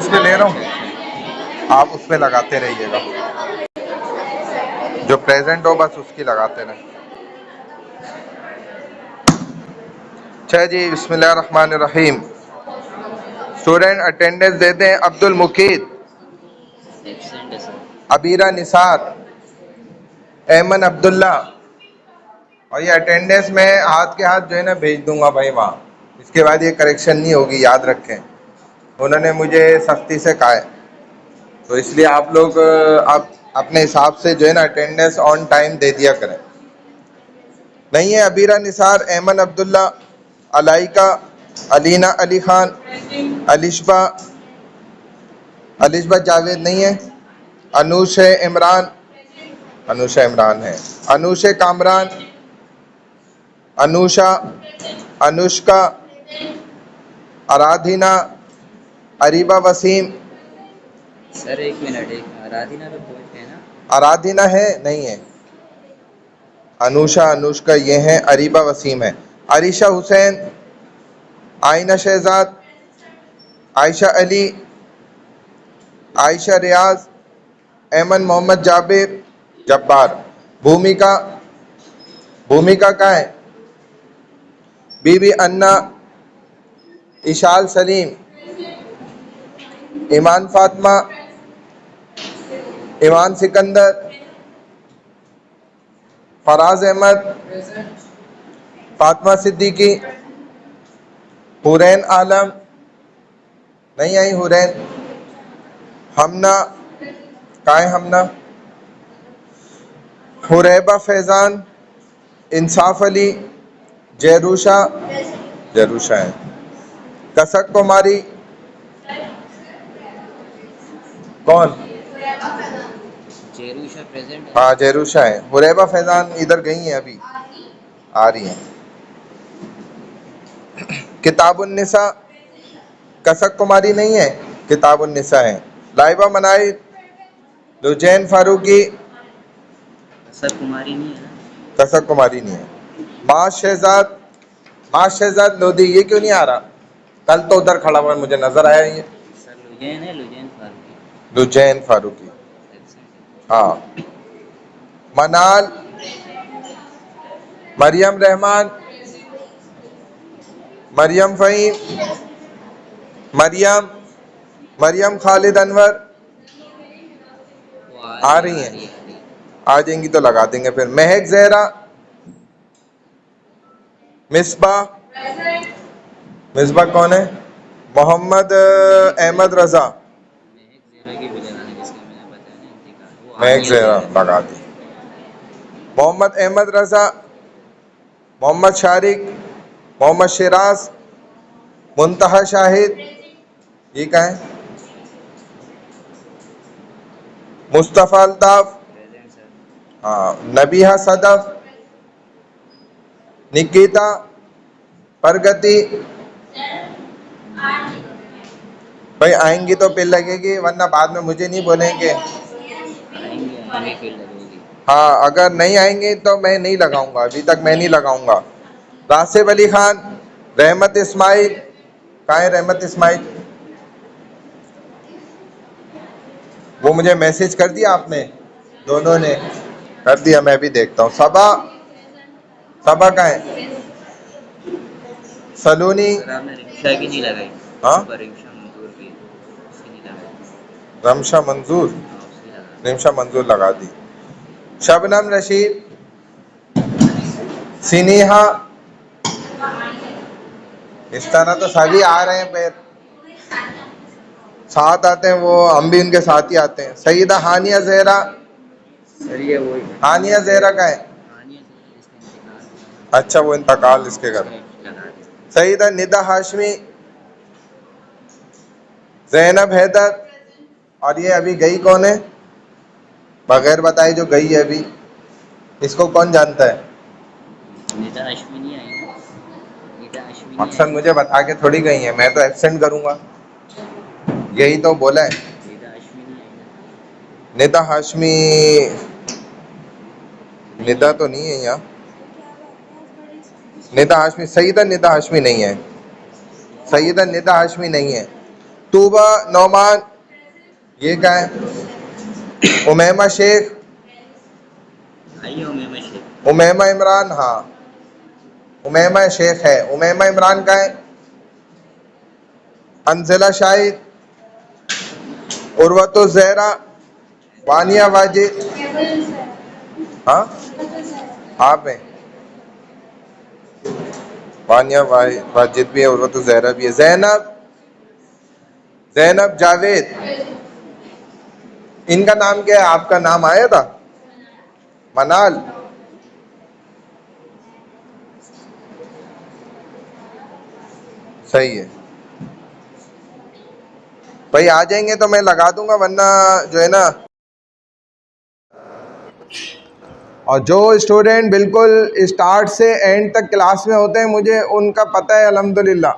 उस पे ले रहा हूँ, आप उस पे लगाते रहिएगा, जो प्रेजेंट हो बस उसकी लगाते रहे। अच्छा जी, बिस्मिल्लाहिर्रहमानिर्रहीम। स्टूडेंट अटेंडेंस देते हैं। अब्दुल मुकीद, अबीरा निसार, एमन अब्दुल्ला। और ये अटेंडेंस में हाथ के हाथ जो है ना भेज दूंगा भाई वहाँ, इसके बाद ये करेक्शन नहीं होगी, याद रखें। उन्होंने मुझे सख्ती से कहा है, तो इसलिए आप लोग आप अपने हिसाब से जो है ना अटेंडेंस ऑन टाइम दे दिया करें। नहीं है अबीरा निसार, एमन अब्दुल्ला, अलाइका, अलीना अली खान, अलिशबा, अलिशबा जावेद नहीं है। अनुश है इमरान, अनुषा इमरान है। अनुष कामरान, अनुषा, अनुष्का, आराधना, अरीबा वसीम। सर एक मिनट, एक आराधना पे पहुंचते हैं ना? आराधना है नहीं है। अनुषा, अनुष्का ये हैं, अरीबा वसीम है। अरीशा हुसैन, आइना शहजाद, आयशा अली, आयशा रियाज, एमन मोहम्मद जाबिर, जब्बार। भूमिका, भूमिका का है। बीबी अन्ना, इशाल सलीम, ईमान फातिमा, ईमान सिकंदर, फराज अहमद, फातिमा सिद्दीकी, हुरैन आलम नहीं आई, हुरैन। हमना, का है हमना। हुरैबा फैजान, इंसाफ अली, जयरूशा, जयरूशा है। कसक कुमारी, कौन? जेरूशा प्रेजेंट है। हाँ जयरूशा है। हुरैबा फैजान इधर गई हैं, अभी आ रही हैं। किताबुन्निसा, कसक कुमारी नहीं है, किताबुन्निसा है। लाइबा मनाई, लुजैन फारूकी, कसक कुमारी नहीं है ना? कसक कुमारी नहीं है। माज शहजाद, माज शहजाद लोधी, ये क्यों नहीं आ रहा? कल तो उधर खड़ा हुआ मुझे नजर आया ये। सर लुजैन है, लुजैन फारूकी। लुजैन फारूकी, हाँ। मनाल, मरियम रहमान, मरियम फ़हीम, मरियम, मरियम खालिद अनवर आ रही हैं। आ जाएंगी तो लगा देंगे फिर। महक जहरा, मिसबा, मिसबा कौन है? मोहम्मद अहमद रजा, महक जहरा लगा दी। मोहम्मद अहमद रजा, मोहम्मद शारिक, मोहम्मद शिराज, मुंतहा शाहिद, ये क्या है? मुस्तफ़ा अल्ताफ, हाँ। नबीहा सदफ, निकिता, प्रगति। भाई आएंगी तो पिल लगेगी, वरना बाद में मुझे नहीं बोलेंगे। हाँ अगर नहीं आएंगे तो मैं नहीं लगाऊंगा, अभी तक मैं नहीं लगाऊंगा। रासिब अली खान, रहमत इस्माइल, कहाँ है रहमत इस्माइल? वो मुझे मैसेज कर दिया आपने, दोनों ने कर दिया, मैं भी देखता हूँ। सबा, सबा कहाँ है? सलूनी, रिक्शा की नहीं लगाई। हाँ रिक्शा मंजूर की नहीं लगाई। रमशा मंजूर, रिमशा मंजूर लगा दी। शबनम रशीद, सिनेहा, इस तरह तो सभी आ रहे हैं, फिर साथ आते हैं वो, हम भी उनके साथ ही आते हैं। सईदा हानिया जहरा, सर ये वही हानिया जहरा का है? अच्छा वो इंतकाल इसके घर। सईदा निदा हाशमी, जैनब हैदर, और ये अभी गई कौन है बगैर बताए जो गई है अभी, इसको कौन जानता है? निदा हाशमी नहीं आई। मकसद मुझे बता के थोड़ी गई है, मैं तो एब्सेंट करूंगा, यही तो बोला है। निदा हाशमी, निदा तो नहीं है यहाँ। निदा हाशमी, सईदा निदा हाशमी नहीं है, सईदा निदा हाशमी नहीं है। तूबा नौमान, ये क्या है? उमैमा शेख, आइए उमैमा शेख। उमैमा इमरान, हाँ उमैमा शेख है, उमैमा इमरान का है। अंजिला शाहिद, उर्वतो ज़हरा, वानिया वाजिद, हाँ आप हैं, वानिया वाजिद भी है, उर्वतो ज़हरा भी है। ज़ैनब, ज़ैनब जावेद, इनका नाम क्या है? आपका नाम आया था? मनाल, सही है भाई। आ जाएंगे तो मैं लगा दूंगा, वरना जो है ना। और जो स्टूडेंट बिल्कुल स्टार्ट से एंड तक क्लास में होते हैं, मुझे उनका पता है अल्हम्दुलिल्लाह,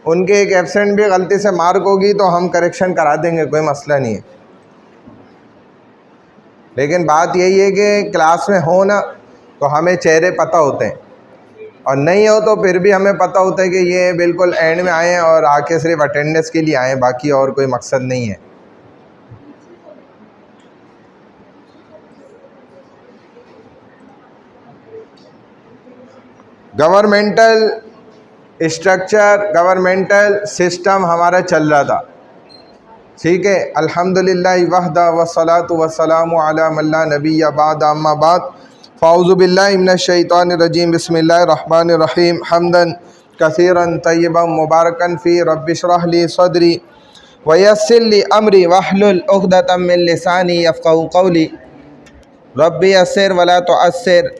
उनके एक एब्सेंट भी गलती से मार्क होगी तो हम करेक्शन करा देंगे, कोई मसला नहीं है। लेकिन बात यही है कि क्लास में हो ना तो हमें चेहरे पता होते हैं, और नहीं हो तो फिर भी हमें पता होता है कि ये बिल्कुल एंड में आए हैं और आके सिर्फ अटेंडेंस के लिए आए हैं, बाकी और कोई मकसद नहीं है। गवर्नमेंटल स्ट्रक्चर, गवर्नमेंटल सिस्टम हमारा चल रहा था, ठीक है। अल्हम्दुलिल्लाह वहदा वस्सलातु वस्सलामु अला मन ला नबिय्य बाद, अम्मा बाद, फ़ाऊज़ु बिल्लाहि मिनश शैतानिर रजीम, बिस्मिल्लाहिर रहमानिर रहीम, हम्दन कसीरन तय्यबन मुबारकन फ़ी, रब्बि इश्रह ली सदरी व यस्सिर ली अमरी वहलुल उक़दतम मिन लिसानी यफ़क़हू क़ौली, रब्बि यस्सिर वला तुअस्सिर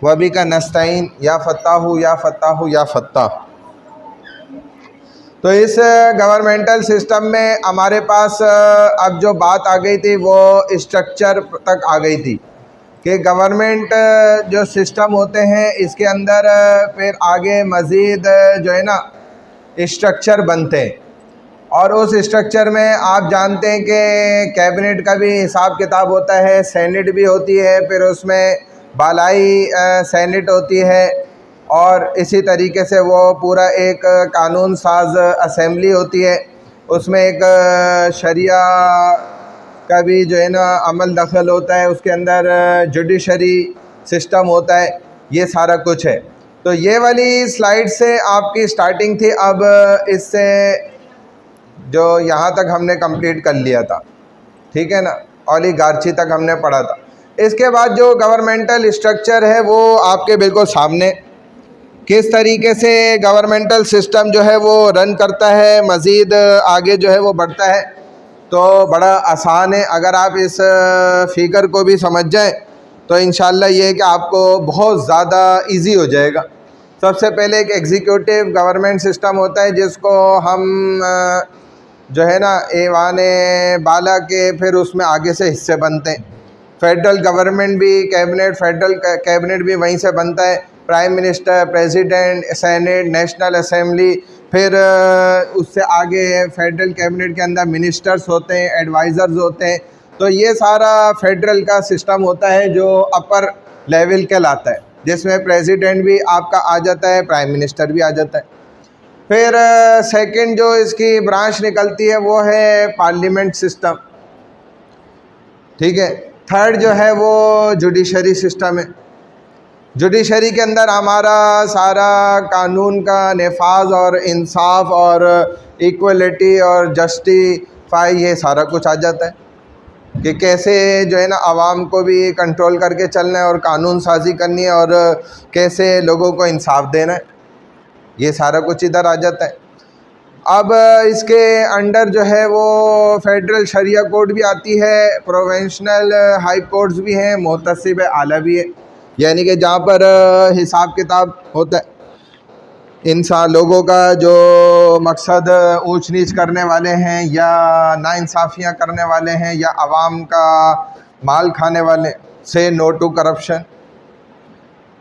व बिका नस्तईन, या फ़त्ताहु या फ़त्ताहु या फ़त्ताह। तो इस गवर्नमेंटल सिस्टम में हमारे पास अब जो बात आ गई थी वो स्ट्रक्चर तक आ गई थी कि गवर्नमेंट जो सिस्टम होते हैं इसके अंदर फिर आगे मज़ीद जो है ना स्ट्रक्चर बनते हैं, और उस स्ट्रक्चर में आप जानते हैं कि कैबिनेट का भी हिसाब किताब होता है, सेनेट भी होती है, फिर उसमें बालाई सेनेट होती है, और इसी तरीके से वो पूरा एक कानून साज असेंबली होती है, उसमें एक शरिया का भी जो है ना अमल दखल होता है, उसके अंदर जुडिशरी सिस्टम होता है, ये सारा कुछ है। तो ये वाली स्लाइड से आपकी स्टार्टिंग थी। अब इससे जो यहाँ तक हमने कंप्लीट कर लिया था, ठीक है ना, ओलिगार्ची तक हमने पढ़ा था। इसके बाद जो गवर्नमेंटल स्ट्रक्चर है वो आपके बिल्कुल सामने, किस तरीके से गवर्नमेंटल सिस्टम जो है वो रन करता है, मज़ीद आगे जो है वो बढ़ता है, तो बड़ा आसान है। अगर आप इस फिगर को भी समझ जाएं तो इंशाल्लाह ये है कि आपको बहुत ज़्यादा इजी हो जाएगा। सबसे पहले एक एग्जीक्यूटिव गवर्नमेंट सिस्टम होता है जिसको हम जो है ना ऐवाने बाला के फिर उसमें आगे से हिस्से बनते हैं। फेडरल गवर्नमेंट भी कैबिनेट, फेडरल कैबिनेट भी वहीं से बनता है, prime minister, president, senate, national assembly, फिर उससे आगे फेडरल कैबिनेट के अंदर मिनिस्टर्स होते हैं, एडवाइज़र्स होते हैं। तो ये सारा फेडरल का सिस्टम होता है जो अपर लेवल के लाता है, जिसमें प्रेसिडेंट भी आपका आ जाता है, प्राइम मिनिस्टर भी आ जाता है। फिर सेकंड जो इसकी ब्रांच निकलती है वो है पार्लियामेंट सिस्टम, ठीक है। थर्ड जो है वो जुडिशरी सिस्टम है। जुडिशरी के अंदर हमारा सारा कानून का नफाज और इंसाफ और इक्वलिटी और जस्टिफाई, ये सारा कुछ आ जाता है कि कैसे जो है ना आवाम को भी कंट्रोल करके चलना है और कानून साजी करनी है और कैसे लोगों को इंसाफ देना है, ये सारा कुछ इधर आ जाता है। अब इसके अंडर जो है वो फेडरल शरिया कोर्ट भी आती है, प्रोविंशनल हाई कोर्ट्स भी हैं, मुहतसिब आला भी है, यानी कि जहाँ पर हिसाब किताब होता है इंसान लोगों का जो मकसद ऊंच नीच करने वाले हैं या नाइंसाफ़ियाँ करने वाले हैं या आवाम का माल खाने वाले, से नो टू करप्शन,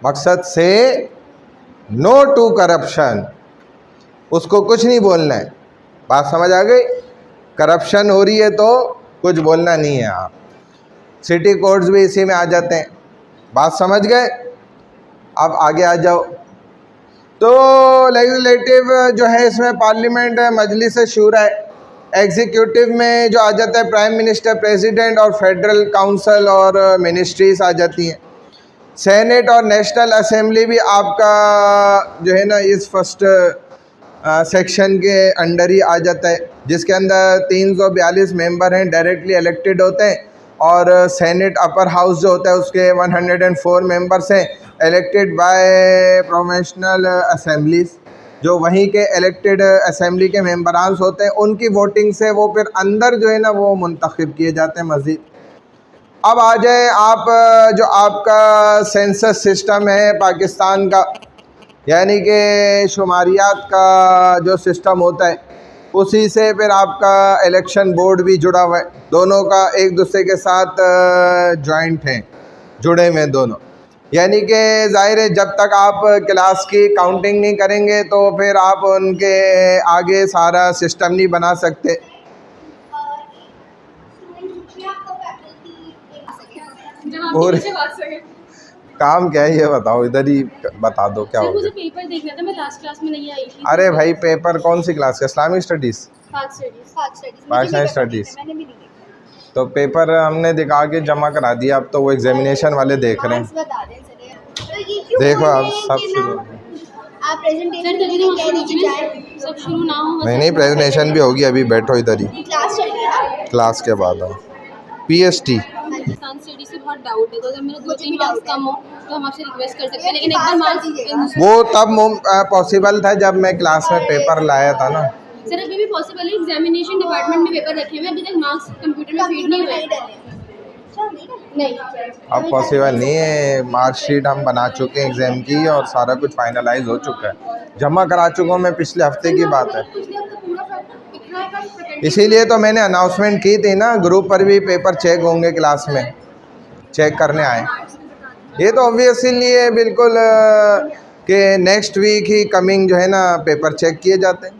मकसद से नो टू करप्शन, उसको कुछ नहीं बोलना है। बात समझ आ गई? करप्शन हो रही है तो कुछ बोलना नहीं है। आप सिटी कोर्ट्स भी इसी में आ जाते हैं। बात समझ गए? अब आगे आ जाओ। तो लेजिस्लेटिव जो है इसमें पार्लियामेंट है, मजलिस शूरा है। एग्जीक्यूटिव में जो आ जाता है प्राइम मिनिस्टर, प्रेसिडेंट और फेडरल काउंसिल और मिनिस्ट्रीज आ जाती हैं। सेनेट और नेशनल असेंबली भी आपका जो है ना इस फर्स्ट सेक्शन के अंडर ही आ जाता है, जिसके अंदर 342 मेंबर हैं डायरेक्टली इलेक्टेड होते हैं, और सेनेट अपर हाउस जो होता है उसके 104 मेंबर्स हैं इलेक्टेड बाय प्रोविंशियल असेंबलीज, जो वहीं के इलेक्टेड असेंबली के मेंबरान होते हैं, उनकी वोटिंग से वो फिर अंदर जो है ना वो मुंतखब किए जाते हैं मज़ीद। अब आ जाए आप जो आपका सेंसस सिस्टम है पाकिस्तान का, यानी कि शुमारियात का जो सिस्टम होता है, उसी से फिर आपका इलेक्शन बोर्ड भी जुड़ा हुआ है। दोनों का एक दूसरे के साथ जॉइंट हैं, जुड़े हुए दोनों। यानी कि ज़ाहिर है जब तक आप क्लास की काउंटिंग नहीं करेंगे तो फिर आप उनके आगे सारा सिस्टम नहीं बना सकते। और काम क्या है ये बताओ, इधर ही बता दो क्या हो मुझे गया। पेपर देखना था, मैं लास्ट क्लास में नहीं आई थी। अरे भाई पेपर कौन सी क्लास का? Islamic studies, Pakistan studies. मैंने भी नहीं देखा। तो पेपर हमने दिखा के जमा करा दिया, अब तो वो एग्जामिनेशन वाले देख रहे हैं। बता दें चलिए। देखो अब सब शुरू हो गया। आप प्रेजेंटेशन तभी तो कह रही थी जाए, सब शुरू ना हो। नहीं प्रेजेंटेशन भी होगी, अभी बैठो इधर ही, क्लास चल रही है ना। क्लास के बाद आओ। PST पाकिस्तान स्टडी से बहुत डाउट है, तो अगर मेरे 2-3 मार्क्स कम हो तो हम आपसे रिक्वेस्ट कर सकते हैं, लेकिन एक बार मार्क्स वो तब पॉसिबल था जब मैं क्लास में पेपर लाया था ना। सर अभी भी पॉसिबल है, एग्जामिनेशन डिपार्टमेंट में पेपर रखे हुए, अभी तक मार्क्स कंप्यूटर में फीड नहीं हुए। नहीं अब पॉसिबल नहीं है, मार्कशीट हम बना चुके हैं एग्ज़ाम की और सारा कुछ फाइनलाइज हो चुका है, जमा करा चुका हूँ मैं, पिछले हफ्ते की बात है। इसीलिए तो मैंने अनाउंसमेंट की थी ना, ग्रुप पर भी पेपर चेक होंगे, क्लास में चेक करने आए। ये तो ऑब्वियसली है बिल्कुल कि नेक्स्ट वीक ही कमिंग जो है ना पेपर चेक किए जाते हैं,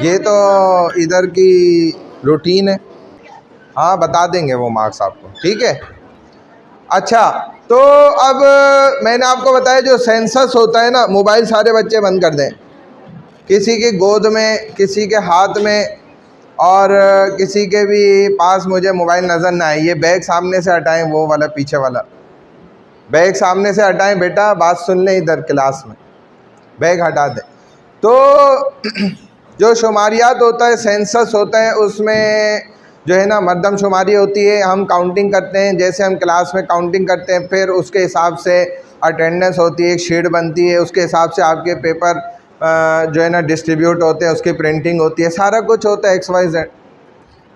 ये तो इधर की रूटीन है। हाँ बता देंगे वो मार्क्स आपको, ठीक है। अच्छा तो अब मैंने आपको बताया जो सेंसस होता है ना, मोबाइल सारे बच्चे बंद कर दें, किसी की गोद में, किसी के हाथ में और किसी के भी पास मुझे मोबाइल नज़र ना आए। ये बैग सामने से हटाएं, वो वाला पीछे वाला बैग सामने से हटाएं बेटा, बात सुन लें इधर क्लास में, बैग हटा दें। तो जो शुमारियात होता है, सेंसस होता है, उसमें जो है ना मरदमशुमारी होती है, हम काउंटिंग करते हैं, जैसे हम क्लास में काउंटिंग करते हैं, फिर उसके हिसाब से अटेंडेंस होती है, एक शीट बनती है, उसके हिसाब से आपके पेपर जो है ना डिस्ट्रीब्यूट होते हैं, उसकी प्रिंटिंग होती है, सारा कुछ होता है XYZ।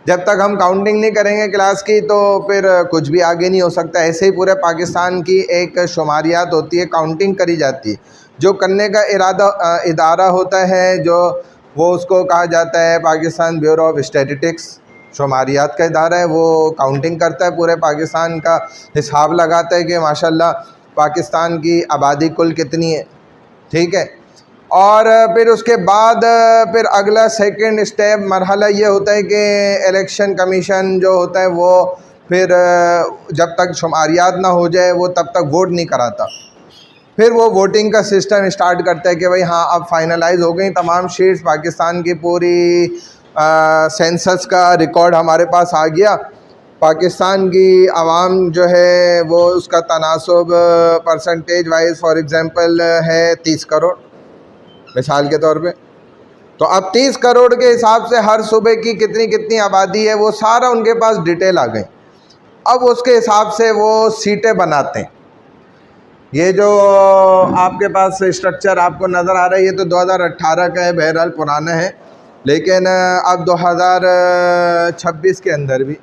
जब तक हम काउंटिंग नहीं करेंगे क्लास की तो फिर कुछ भी आगे नहीं हो सकता। ऐसे ही पूरे पाकिस्तान की एक शुमारियात होती है, काउंटिंग करी जाती है, जो करने का इदारा होता है, जो वो उसको कहा जाता है पाकिस्तान ब्यूरो ऑफ स्टैटिस्टिक्स। शुमारियात का इदारा है, वो काउंटिंग करता है, पूरे पाकिस्तान का हिसाब लगाता है कि माशाल्लाह पाकिस्तान की आबादी कुल कितनी है, ठीक है। और फिर उसके बाद फिर अगला सेकंड स्टेप मरहला ये होता है कि इलेक्शन कमीशन जो होता है वो फिर जब तक शुमारियात ना हो जाए वो तब तक वोट नहीं कराता। फिर वो वोटिंग का सिस्टम स्टार्ट करता है कि भाई हाँ अब फाइनलाइज हो गई तमाम शीट्स, पाकिस्तान की पूरी सेंसस का रिकॉर्ड हमारे पास आ गया। पाकिस्तान की आवाम जो है वो उसका तनासब परसेंटेज वाइज फॉर एग्ज़ाम्पल है 30 करोड़ मिसाल के तौर पे। तो अब 30 करोड़ के हिसाब से हर सूबे की कितनी कितनी आबादी है वो सारा उनके पास डिटेल आ गई। अब उसके हिसाब से वो सीटें बनाते हैं। ये जो आपके पास स्ट्रक्चर आपको नज़र आ रहा है ये तो 2018 का है, बहरहाल पुराना है, लेकिन अब 2026 के अंदर भी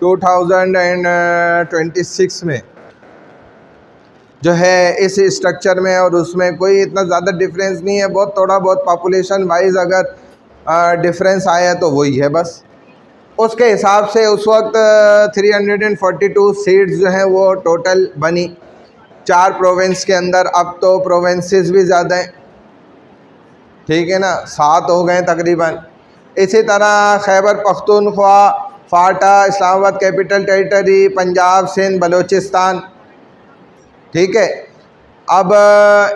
2026 में जो है इस स्ट्रक्चर में और उसमें कोई इतना ज़्यादा डिफरेंस नहीं है। बहुत थोड़ा बहुत पॉपुलेशन वाइज अगर डिफरेंस आया तो वही है बस। उसके हिसाब से उस वक्त 342 सीट्स जो हैं वो टोटल बनी 4 प्रोविंस के अंदर। अब तो प्रोविंसेस भी ज़्यादा हैं, ठीक है ना, 7 हो गए तकरीबन। इसी तरह खैबर पख्तूनख्वा, फाटा, इस्लामाबाद कैपिटल टेरिटरी, पंजाब, सिंध, बलूचिस्तान, ठीक है। अब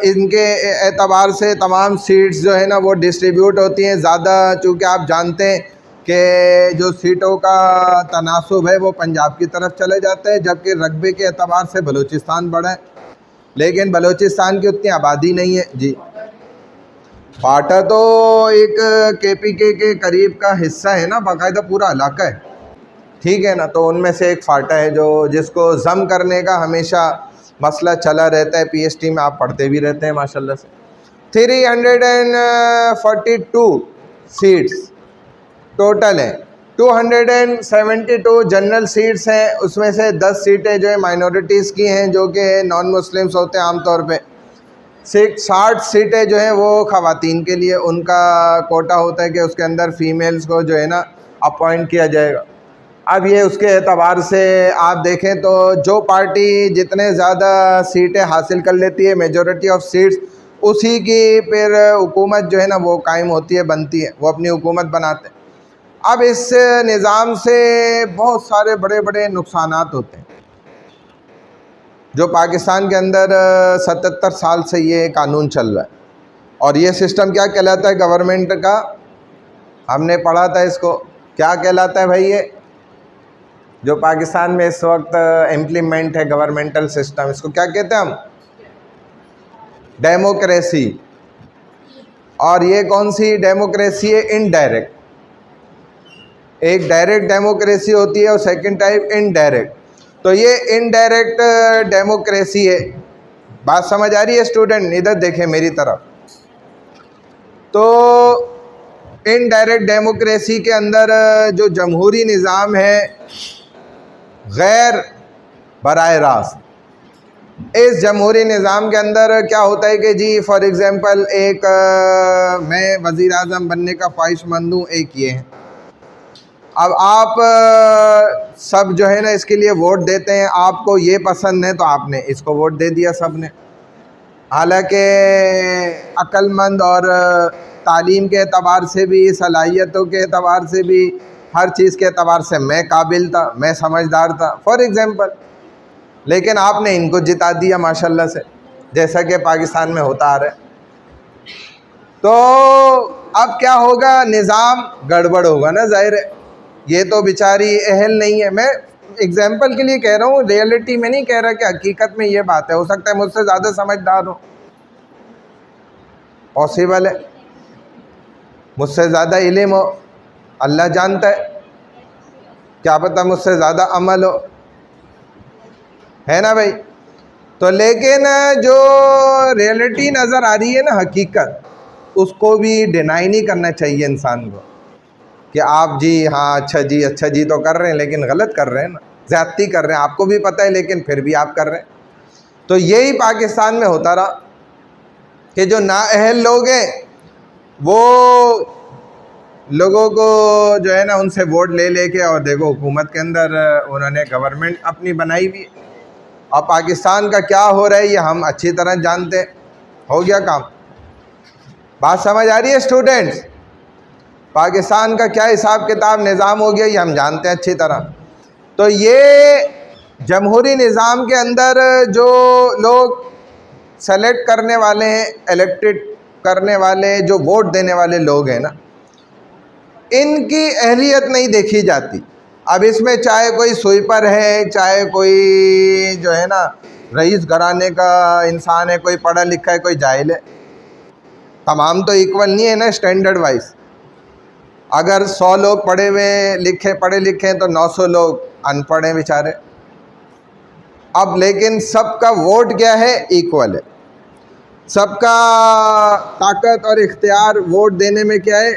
इनके एतबार से तमाम सीट्स जो है ना वो डिस्ट्रीब्यूट होती हैं ज़्यादा, चूँकि आप जानते हैं कि जो सीटों का तनासुब है वो पंजाब की तरफ चले जाता है, जबकि रकबे के एतबार से बलूचिस्तान बड़ा है, लेकिन बलूचिस्तान की उतनी आबादी नहीं है जी। फाटा तो एक KPK के करीब का हिस्सा है ना, बाकायदा पूरा इलाका है, ठीक है ना। तो उनमें से एक फाटा है जो जिसको ज़म करने का हमेशा मसला चला रहता है, PST में आप पढ़ते भी रहते हैं माशाल्लाह से। 342 सीट्स टोटल हैं, 272 जनरल सीट्स हैं, उसमें से 10 सीटें जो है माइनॉरिटीज़ की हैं जो कि नॉन मुस्लिम्स होते हैं आमतौर पे। 60 सीटें जो हैं वो ख़वातीन के लिए उनका कोटा होता है कि उसके अंदर फ़ीमेल्स को जो है ना अपॉइंट किया जाएगा। अब ये उसके एतबार से आप देखें तो जो पार्टी जितने ज़्यादा सीटें हासिल कर लेती है, मेजॉरिटी ऑफ सीट्स, उसी की फिर हुकूमत जो है ना वो कायम होती है, बनती है, वो अपनी हुकूमत बनाते हैं। अब इस निज़ाम से बहुत सारे बड़े बड़े नुकसानात होते हैं जो पाकिस्तान के अंदर 77 साल से ये कानून चल रहा है। और ये सिस्टम क्या कहलाता है गवर्नमेंट का, हमने पढ़ा था इसको, क्या कहलाता है भाई ये जो पाकिस्तान में इस वक्त इम्प्लीमेंट है गवर्नमेंटल सिस्टम, इसको क्या कहते हैं हम, डेमोक्रेसी। और ये कौन सी डेमोक्रेसी है, इनडायरेक्ट। एक डायरेक्ट डेमोक्रेसी होती है और सेकंड टाइप इनडायरेक्ट। तो ये इनडायरेक्ट डेमोक्रेसी है। बात समझ आ रही है स्टूडेंट, इधर देखें मेरी तरफ। तो इनडायरेक्ट डेमोक्रेसी के अंदर जो जमहूरी निज़ाम है गैर बराह रास्त, इस जमहूरी निज़ाम के अंदर क्या होता है कि जी फॉर एग्ज़ाम्पल एक मैं वज़ीर आज़म बनने का ख्वाहिशमंद हूँ, एक ये है। अब आप सब जो है ना इसके लिए वोट देते हैं, आपको ये पसंद है तो आपने इसको वोट दे दिया सब ने। हालांकि अक्लमंद और तालीम के एतबार से भी, सलाहियतों के एतबार से भी, हर चीज़ के एतबार से मैं काबिल था, मैं समझदार था फॉर एग्ज़ाम्पल, लेकिन आपने इनको जिता दिया माशाल्लाह से, जैसा कि पाकिस्तान में होता आ रहा है। तो अब क्या होगा, निज़ाम गड़बड़ होगा ना, जाहिर है। ये तो बेचारी अहल नहीं है, मैं एग्जाम्पल के लिए कह रहा हूँ, रियलिटी में नहीं कह रहा कि हकीकत में ये बात है। हो सकता है मुझसे ज़्यादा समझदार हो, पॉसिबल है, मुझसे ज़्यादा इल्म हो, अल्लाह जानता है, क्या पता मुझसे ज़्यादा अमल हो, है ना भाई। तो लेकिन जो रियलिटी नज़र आ रही है ना, हकीकत, उसको भी डिनाई नहीं करना चाहिए इंसान को कि आप जी हाँ अच्छा जी तो कर रहे हैं, लेकिन गलत कर रहे हैं ना, ज़्यादती कर रहे हैं, आपको भी पता है लेकिन फिर भी आप कर रहे हैं। तो यही पाकिस्तान में होता रहा कि जो नाअहल लोग हैं वो लोगों को जो है ना उनसे वोट ले लेके, और देखो हुकूमत के अंदर उन्होंने गवर्नमेंट अपनी बनाई हुई है। अब पाकिस्तान का क्या हो रहा है ये हम अच्छी तरह जानते हैं। हो गया काम, बात समझ आ रही है स्टूडेंट्स? पाकिस्तान का क्या हिसाब किताब निज़ाम हो गया ये हम जानते हैं अच्छी तरह। तो ये जमहूरी निज़ाम के अंदर जो लोग सेलेक्ट करने वाले हैं, इलेक्टेड करने वाले, जो वोट देने वाले लोग हैं ना, इनकी अहलियत नहीं देखी जाती। अब इसमें चाहे कोई स्वीपर है, चाहे कोई जो है ना रईस घराने का इंसान है, कोई पढ़ा लिखा है, कोई जाहिल है, तमाम तो इक्वल नहीं है ना स्टैंडर्ड वाइज। अगर 100 लोग पढ़े लिखे हैं तो 900 लोग अनपढ़ हैं बेचारे। अब लेकिन सबका वोट क्या है, इक्वल है। सबका ताकत और इख्तियार वोट देने में क्या है,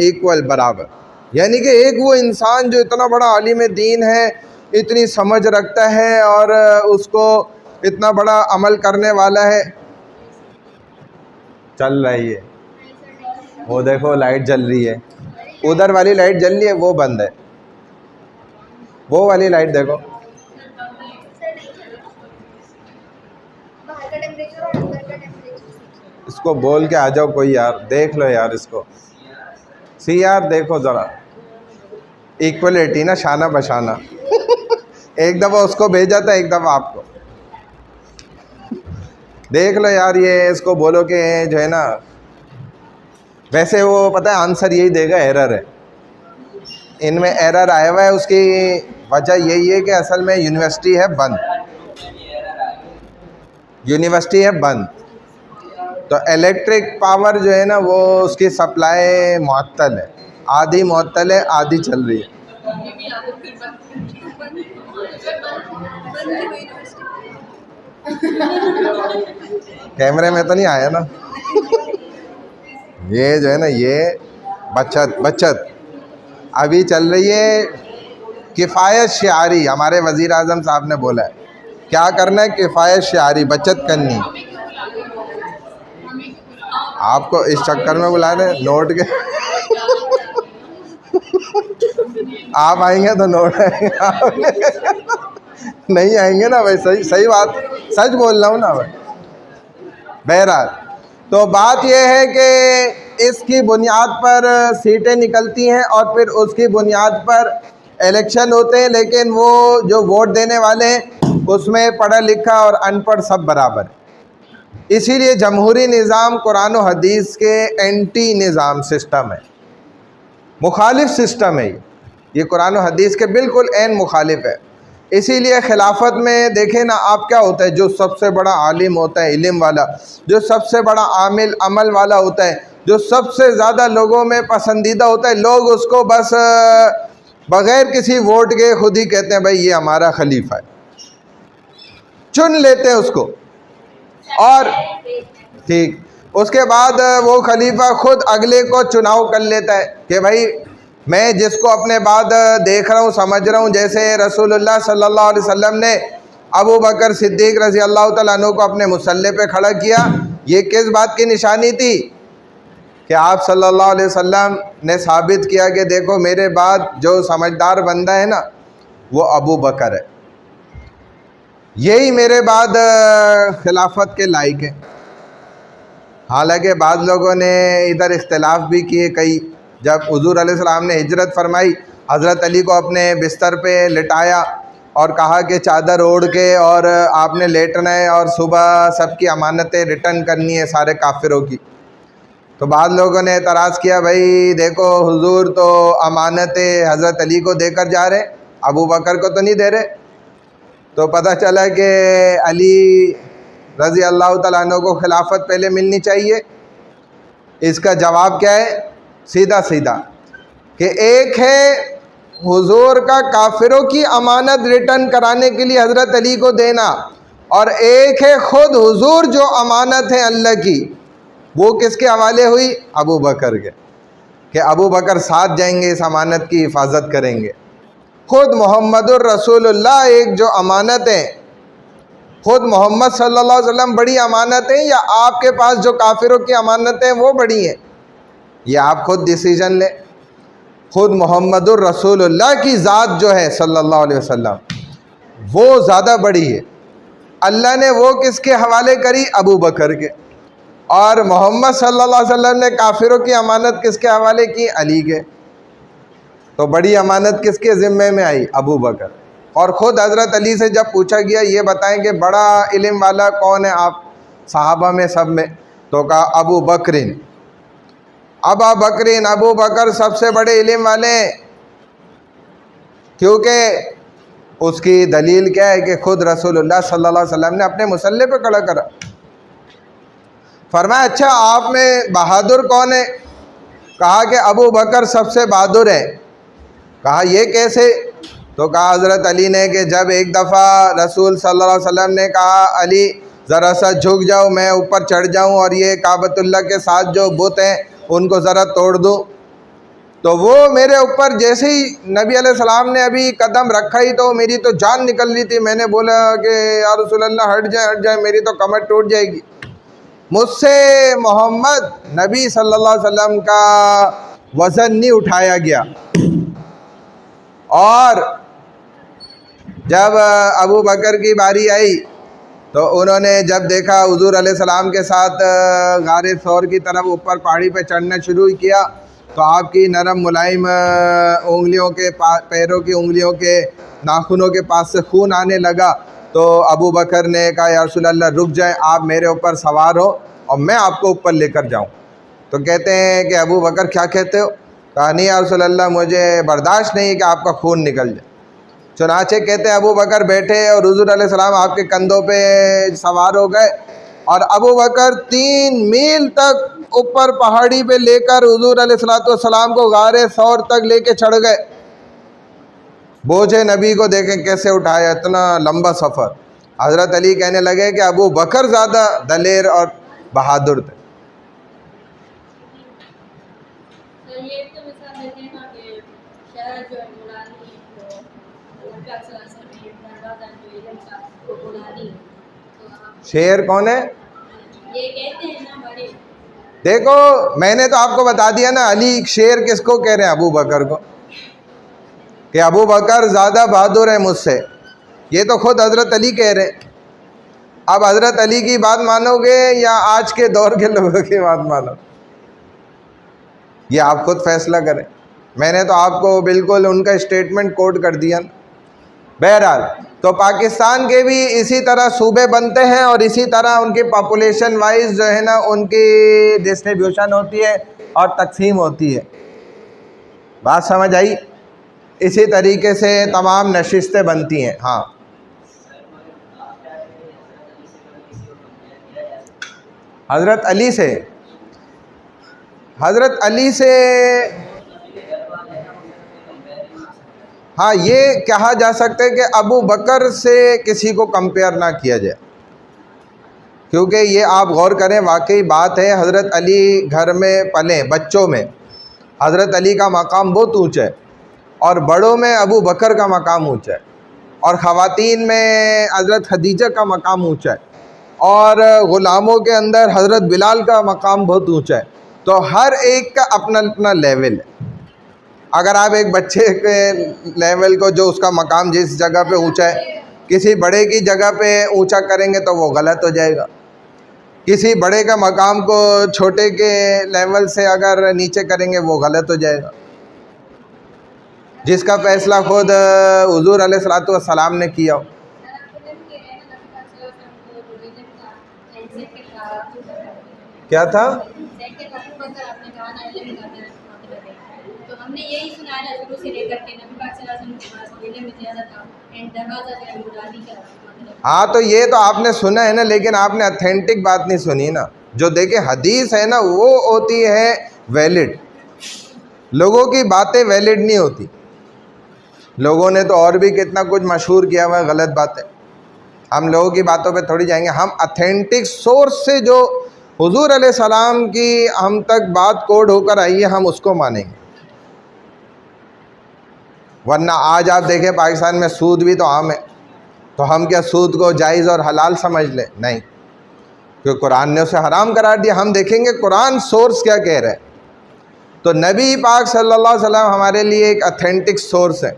इक्वल, बराबर। यानी कि एक वो इंसान जो इतना बड़ा आलिम दीन है, इतनी समझ रखता है और उसको इतना बड़ा अमल करने वाला है। चल रही है वो, देखो लाइट जल रही है, उधर वाली लाइट जल रही है, वो बंद है, वो वाली लाइट देखो। इसको बोल के आ जाओ कोई यार, देख लो यार इसको, सी यार देखो ज़रा, इक्वलिटी ना, शाना बशाना। एक दफ़ा उसको भेजा था, एक दफ़ा आपको। देख लो यार, ये इसको बोलो कि जो है ना, वैसे वो पता है आंसर यही देगा, एरर है, इनमें एरर आया हुआ है। उसकी वजह यही है कि असल में यूनिवर्सिटी है बंद, यूनिवर्सिटी है बंद, तो इलेक्ट्रिक पावर जो है ना वो उसकी सप्लाई मुअत्तल है, आधी मुअत्तल है, आधी चल रही है। कैमरे में तो नहीं आया ना। ये जो है ना, ये बचत बचत अभी चल रही है, किफ़ायत शिआरी, हमारे वज़ीर आज़म साहब ने बोला है क्या करना है, किफ़ायत शिआरी, बचत करनी। आपको इस चक्कर में बुला रहे नोट के। आप आएंगे तो नोट आएंगे, नहीं आएंगे ना भाई, सही सही बात, सच बोल रहा हूँ ना भाई। बहरहाल तो बात यह है कि इसकी बुनियाद पर सीटें निकलती हैं और फिर उसकी बुनियाद पर इलेक्शन होते हैं, लेकिन वो जो वोट देने वाले हैं उसमें पढ़ा लिखा और अनपढ़ सब बराबर। इसीलिए जमहूरी निज़ाम कुरान और हदीस के एंटी निज़ाम सिस्टम है, मुखालिफ सिस्टम है ये कुरान और हदीस के बिल्कुल एन मुखालिफ है। इसीलिए खिलाफत में देखें ना आप, क्या होता है, जो सबसे बड़ा आलिम होता है, इल्म वाला, जो सबसे बड़ा आमिल अमल वाला होता है, जो सबसे ज़्यादा लोगों में पसंदीदा होता है, लोग उसको बस बग़ैर किसी वोट के खुद ही कहते हैं भाई ये हमारा खलीफा है, चुन लेते हैं उसको। और ठीक उसके बाद वो खलीफा खुद अगले को चुनाव कर लेता है कि भाई मैं जिसको अपने बाद देख रहा हूँ, समझ रहा हूँ, जैसे रसूलुल्लाह सल्लल्लाहु अलैहि वसल्लम ने अबू बकर सिद्दीक़ रज़ी अल्लाह तआला अन्हु को अपने मुसल्ले पे खड़ा किया। ये किस बात की निशानी थी कि आप सल्लल्लाहु अलैहि वसल्लम ने साबित किया कि देखो मेरे बाद जो समझदार बंदा है ना वो अबू बकर है, यही मेरे बाद खिलाफत के लायक है। हालांकि बाद लोगों ने इधर इख्तलाफ भी किए कई, जब हुज़ूर अलैहिस्सलाम ने हिजरत फरमाई, हज़रत अली को अपने बिस्तर पे लिटाया और कहा कि चादर ओढ़ के और आपने लेटना है और सुबह सबकी अमानतें रिटर्न करनी है सारे काफिरों की। तो बाद लोगों ने एतराज़ किया, भाई देखो हुजूर तो अमानतें हज़रत अली को देकर जा रहे, अबू बकर को तो नहीं दे रहे। तो पता चला कि अली रज़ी अल्लाह तआला अन्हु को खिलाफत पहले मिलनी चाहिए। इसका जवाब क्या है, सीधा सीधा कि एक है हुजूर का काफिरों की अमानत रिटर्न कराने के लिए हज़रत अली को देना, और एक है ख़ुद हुजूर जो अमानत है अल्लाह की, वो किसके हवाले हुई, अबू बकर के, कि अबू बकर साथ जाएंगे, इस अमानत की हिफाजत करेंगे। ख़ुद मोहम्मदुर रसूलुल्लाह एक जो अमानत है, ख़ुद मोहम्मद सल्लल्लाहु अलैहि वसल्लम बड़ी अमानत है या आपके पास जो काफिरों की अमानतें वो बड़ी हैं, ये आप खुद डिसीजन लें। ख़ुद मोहम्मदुर रसूलुल्लाह की ज़ात जो है सल्लल्लाहु अलैहि वसल्लम वो ज़्यादा बड़ी है। अल्लाह ने वो किसके हवाले करी, अबू बकर के, और मोहम्मद सल्लल्लाहु अलैहि वसल्लम ने काफिरों की अमानत किसके हवाले की, अली के। तो बड़ी अमानत किसके ज़िम्मे में आई, अबू बकर। और ख़ुद हज़रत अली से जब पूछा गया ये बताएं कि बड़ा इल्म वाला कौन है आप सहाबा में सब में, तो कहा अबू बकरिन, अबू बकरिन, अबू बकर सबसे बड़े इल्म वाले हैं। क्योंकि उसकी दलील क्या है कि ख़ुद रसूलुल्लाह सल्लल्लाहु अलैहि वसल्लम ने अपने मुसल्ले पे खड़ा करा। फरमाया अच्छा आप में बहादुर कौन है, कहा कि अबू बकर सबसे बहादुर है। कहा ये कैसे, तो कहा हज़रत अली ने कि जब एक दफ़ा रसूल सल्लल्लाहु अलैहि वसल्लम ने कहा अली ज़रा सा झुक जाओ, मैं ऊपर चढ़ जाऊं और ये काबतुल्लाह के साथ जो बुत हैं उनको ज़रा तोड़ दूं, तो वो मेरे ऊपर जैसे ही नबी अलैहिस्सलाम ने अभी कदम रखा ही तो मेरी तो जान निकल रही थी। मैंने बोला कि या रसूलल्लाह हट जाए, मेरी तो कमर टूट जाएगी। मुझसे मोहम्मद नबी सल्लल्लाहु अलैहि वसल्लम का वज़न नहीं उठाया गया। और जब अबू बकर की बारी आई तो उन्होंने जब देखा हुजूर अलैहिस्सलाम के साथ गारे सौर की तरफ ऊपर पहाड़ी पे चढ़ना शुरू किया, तो आपकी नरम मुलायम उंगलियों के पैरों की उंगलियों के नाखूनों के पास से खून आने लगा। तो अबू बकर ने कहा या रसूल अल्लाह रुक जाए, आप मेरे ऊपर सवार हो और मैं आपको ऊपर लेकर जाऊं। तो कहते हैं कि अबू बकर क्या कहते हो? कहा नहीं या रसूल अल्लाह मुझे बर्दाश्त नहीं है कि आपका खून निकल जाए। चुनाचे कहते हैं अबू बकर बैठे और हुज़ूर अलैहिस्सलाम आपके कंधों पे सवार हो गए और अबू बकर 3 मील तक ऊपर पहाड़ी पे लेकर हुज़ूर अलैहिस्सलाम को गारे सौर तक लेके चढ़ गए। बोझे नबी को देखें कैसे उठाया, इतना लंबा सफ़र। हज़रत अली कहने लगे कि अबू बकर ज़्यादा दलेर और बहादुर थे। तो ये तो मिसाल देते हैं ना कि शहर जो है नूरानी, तो नबी पाक सल्लल्लाहु अलैहि वसल्लम ने दरवाज़ा जो इल्म का वो नूरानी, तो आप शेर कौन है? ये कहते हैं ना बड़े। देखो मैंने तो आपको बता दिया ना, अली शेर किसको कह रहे हैं? अबू बकर को, कि अबू बकर ज़्यादा बहादुर है मुझसे। ये तो खुद हज़रत अली कह रहे हैं। अब हज़रत अली की बात मानोगे या आज के दौर के लोगों की बात मानो, ये आप खुद फैसला करें। मैंने तो आपको बिल्कुल उनका स्टेटमेंट कोट कर दिया। बहरहाल तो पाकिस्तान के भी इसी तरह सूबे बनते हैं और इसी तरह उनकी पॉपुलेशन वाइज जो है ना उनकी डिस्ट्रीब्यूशन होती है और तकसीम होती है। बात समझ आई? इसी तरीके से तमाम नशिस्तें बनती हैं। हाँ, हज़रत अली से, हज़रत अली से हाँ ये कहा जा सकता है कि अबू बकर से किसी को कंपेयर ना किया जाए, क्योंकि ये आप गौर करें वाकई बात है। हज़रत अली घर में पले बच्चों में हज़रत अली का मकाम बहुत ऊंचा है और बड़ों में अबू बकर का मकाम ऊंचा है और ख़वातीन में हज़रत खदीजा का मकाम ऊंचा है और ग़ुलामों के अंदर हज़रत बिलाल का मकाम बहुत ऊंचा है। तो हर एक का अपना अपना लेवल है। अगर आप एक बच्चे के लेवल को, जो उसका मकाम जिस जगह पे ऊंचा है, किसी बड़े की जगह पे ऊंचा करेंगे तो वो गलत हो जाएगा। किसी बड़े का मकाम को छोटे के लेवल से अगर नीचे करेंगे वो गलत हो जाएगा। जिसका फैसला खुद हुज़ूर अलैहिस्सलातु वस्सलाम ने किया हो। क्या था? तो हमने यही सुना है शुरू से लेकर के नबी पाक सल्लल्लाहु अलैहि वसल्लम के पास इल्म में ज़्यादा था एंड दरवाज़ा जो है नूरानी का मतलब। हाँ तो ये तो आपने सुना है ना, लेकिन आपने अथेंटिक बात नहीं सुनी ना। जो देखे हदीस है ना वो होती है वैलिड, लोगों की बातें वैलिड नहीं होती। लोगों ने तो और भी कितना कुछ मशहूर किया हुआ है गलत बातें। हम लोगों की बातों पे थोड़ी जाएंगे, हम अथेंटिक सोर्स से जो हुजूर अलैहिस्सलाम की हम तक बात कोड होकर आई है हम उसको मानेंगे। वरना आज आप देखें पाकिस्तान में सूद भी तो आम है, तो हम क्या सूद को जायज़ और हलाल समझ लें? नहीं, क्योंकि कुरान ने उसे हराम करार दिया। हम देखेंगे कुरान सोर्स क्या कह रहा है। तो नबी पाक सल्लल्लाहु अलैहि वसल्लम हमारे लिए एक अथेंटिक सोर्स है।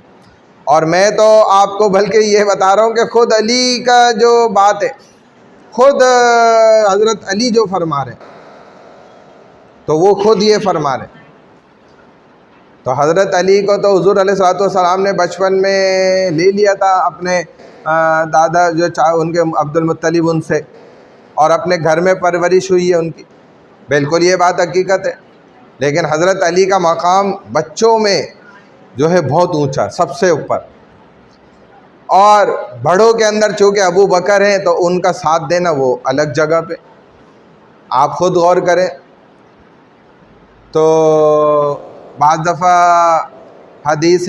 और मैं तो आपको बल्कि ये बता रहा हूँ कि ख़ुद अली का जो बात है, ख़ुद हज़रत अली जो फरमा रहे तो वो ख़ुद ये फरमा रहे। तो हज़रत अली को तो हुज़ूर अलैहिस्सलातु वस्सलाम ने बचपन में ले लिया था अपने दादा जो उनके अब्दुल मुत्तलिब उनसे, और अपने घर में परवरिश हुई है उनकी। बिल्कुल ये बात हकीकत है। लेकिन हज़रत अली का मकाम बच्चों में जो है बहुत ऊंचा, सबसे ऊपर। और बड़ों के अंदर चूँकि अबू बकर हैं तो उनका साथ देना वो अलग जगह पे। आप ख़ुद गौर करें तो बाज़ दफ़ा हदीस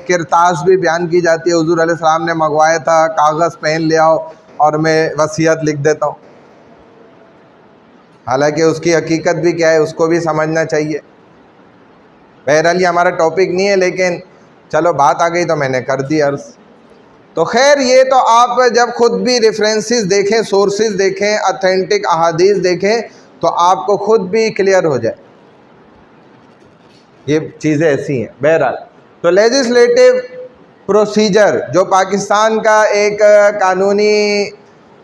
किरतास भी बयान की जाती है, हुज़ूर अलैहिस्सलाम ने मंगवाया था कागज़ पेन ले आओ और मैं वसीयत लिख देता हूँ। हालांकि उसकी हकीकत भी क्या है उसको भी समझना चाहिए। बहरहाल ये हमारा टॉपिक नहीं है, लेकिन चलो बात आ गई तो मैंने कर दी अर्ज़। तो खैर ये तो आप जब ख़ुद भी रेफरेंसेस देखें, सोर्सेज देखें, अथेंटिक अहादीस देखें तो आपको ख़ुद भी क्लियर हो जाए ये चीज़ें ऐसी हैं। बहरहाल तो लेजिस्लेटिव प्रोसीजर जो पाकिस्तान का एक कानूनी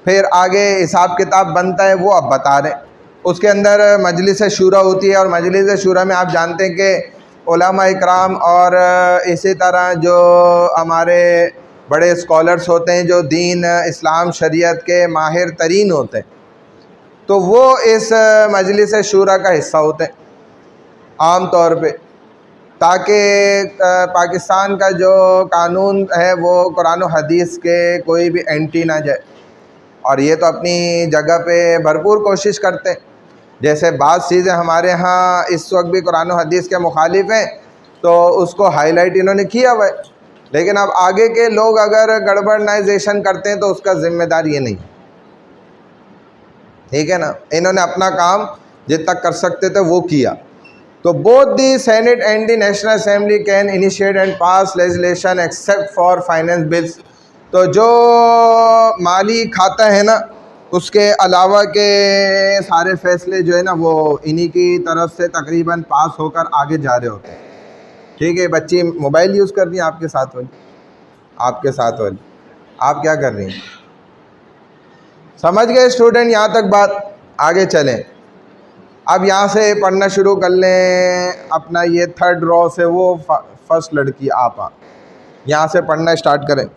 फिर आगे हिसाब किताब बनता है वो अब बता रहे हैं। उसके अंदर मजलिस शूरा होती है और मजलिस शूरा में आप जानते हैं कि उलमा इकराम और इसी तरह जो हमारे बड़े स्कॉलर्स होते हैं जो दीन इस्लाम शरीयत के माहिर तरीन होते हैं, तो वो इस मजलिस शूरा का हिस्सा होते हैं आम तौर पे, ताकि पाकिस्तान का जो कानून है वो कुरान और हदीस के कोई भी एंटी ना जाए। और ये तो अपनी जगह पे भरपूर कोशिश करते हैं। जैसे बात चीज़ें हमारे यहाँ इस वक्त भी कुरान और हदीस के मुखालिफ हैं, तो उसको हाईलाइट इन्होंने किया हुआ है, लेकिन अब आगे के लोग अगर गड़बड़नाइजेशन करते हैं तो उसका ज़िम्मेदार ये नहीं, ठीक है ना। इन्होंने अपना काम जितना कर सकते थे वो किया। तो both the senate and the national assembly can initiate and pass legislation except for finance bills. तो जो माली खाता है ना, उसके अलावा के सारे फैसले जो है ना वो इन्हीं की तरफ से तकरीबन पास होकर आगे जा रहे होते हैं। ठीक है, बच्ची मोबाइल यूज़ कर रही है आपके साथ वाली, आपके साथ वाली, आप क्या कर रही हैं? समझ गए स्टूडेंट यहाँ तक बात? आगे चलें। अब यहाँ से पढ़ना शुरू कर लें। अपना ये थर्ड रॉ से वो फर्स्ट लड़की आप यहाँ से पढ़ना स्टार्ट करें।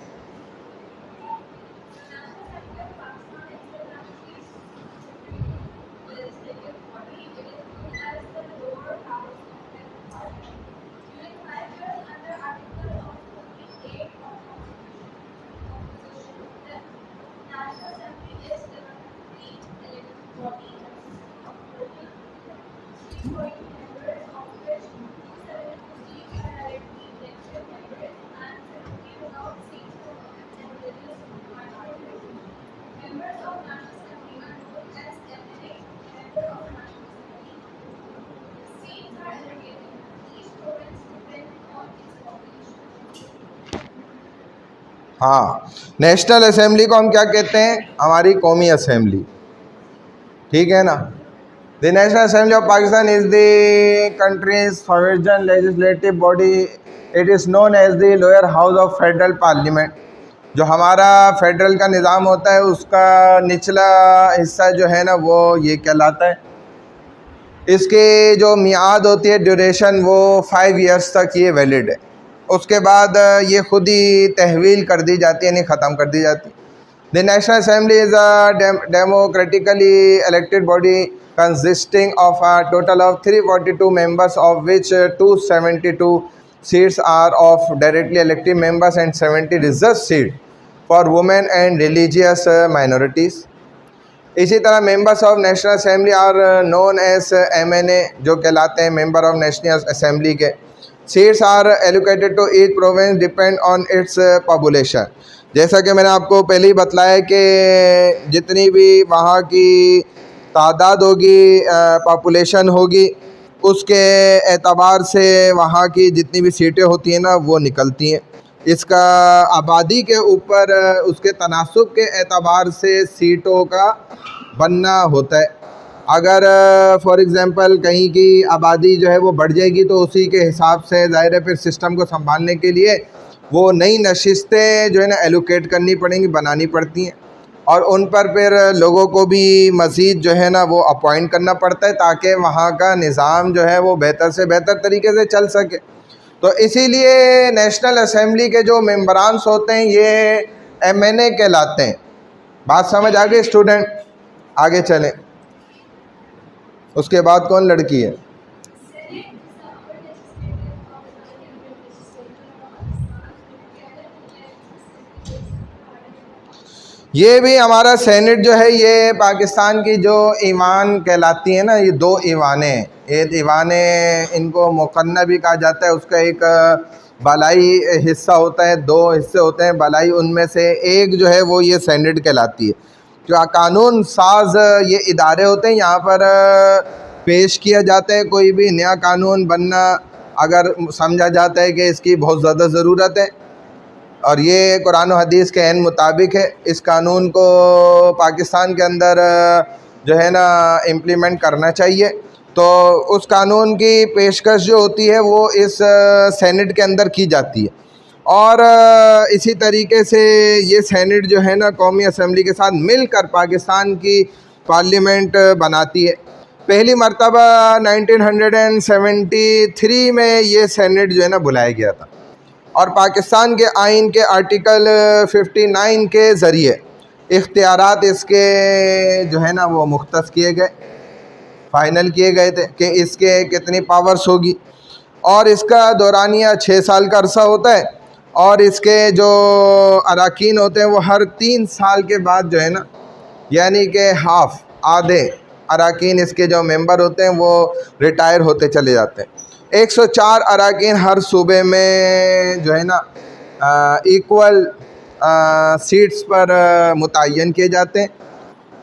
हाँ, नेशनल असेंबली को हम क्या कहते हैं? हमारी कौमी असेंबली, ठीक है ना। The national assembly of Pakistan is the country's sovereign legislative body. It is known as the lower house of federal parliament. जो हमारा फेडरल का निज़ाम होता है उसका निचला हिस्सा जो है ना वो ये कहलाता है। इसकी जो मियाद होती है, ड्यूरेशन, वो 5 ईयर्स तक ये वैलिड है। उसके बाद ये खुद ही तहवील कर दी जाती है, यानी ख़त्म कर दी जाती है। The national assembly is a democratically elected body consisting of a total of 342 members, of which 272 seats are of directly elected members and 70 reserved seats for women and religious minorities. इसी तरह members of national assembly are known as MNA, जो कहलाते हैं member of national assembly के। Seats are allocated to each province depend on its population. जैसा कि मैंने आपको पहले ही बतलाया कि जितनी भी वहाँ की तादाद होगी, पॉपुलेशन होगी, उसके एतबार से वहाँ की जितनी भी सीटें होती हैं ना वो निकलती हैं। इसका आबादी के ऊपर उसके तनासुब के एतबार से सीटों का बनना होता है। अगर फॉर एग्ज़ाम्पल कहीं की आबादी जो है वो बढ़ जाएगी तो उसी के हिसाब से ज़ाहिर है फिर सिस्टम को संभालने के लिए वो नई नशिस्तें जो है ना एलोकेट करनी पड़ेंगी, बनानी पड़ती हैं, और उन पर फिर लोगों को भी मज़ीद जो है ना वो अपॉइंट करना पड़ता है ताकि वहाँ का निज़ाम जो है वो बेहतर से बेहतर तरीके से चल सके। तो इसीलिए नेशनल असेंबली के जो मेंबरान्स होते हैं ये MNA कहलाते हैं। बात समझ आ गई स्टूडेंट? आगे चलें। उसके बाद कौन लड़की है? ये भी हमारा सेनेट जो है ये पाकिस्तान की जो ईवान कहलाती है ना, ये 2 ईवानें हैं। एक ईवान, इनको मुकन्ना भी कहा जाता है, उसका एक बालाई हिस्सा होता है, 2 हिस्से होते हैं बालाई, उनमें से एक जो है वो ये सेनेट कहलाती है। जो कानून साज ये इदारे होते हैं, यहाँ पर पेश किया जाता है कोई भी नया कानून बनना अगर समझा जाता है कि इसकी बहुत ज़्यादा ज़रूरत है और ये कुरान और हदीस के ऐन मुताबिक है, इस कानून को पाकिस्तान के अंदर जो है ना इम्प्लीमेंट करना चाहिए, तो उस कानून की पेशकश जो होती है वो इस सेनेट के अंदर की जाती है। और इसी तरीके से ये सेनेट जो है ना कौमी असम्बली के साथ मिलकर पाकिस्तान की पार्लियामेंट बनाती है। पहली मरतबा 1973 में ये सेनेट जो है ना बुलाया गया था। और पाकिस्तान के आइन के आर्टिकल 59 के ज़रिए इख्तियारात इसके जो है ना वो मुख्तस किए गए, फाइनल किए गए थे कि इसके कितनी पावर्स होगी। और इसका दौरानिया 6 साल का अरसा होता है और इसके जो अरकान होते हैं वो हर 3 साल के बाद जो है ना, यानी कि हाफ आधे अरकान इसके जो मेंबर होते हैं वो रिटायर होते चले जाते हैं। 104 अरकान हर सूबे में जो है ना इक्वल सीट्स पर मुतय्यन किए जाते हैं,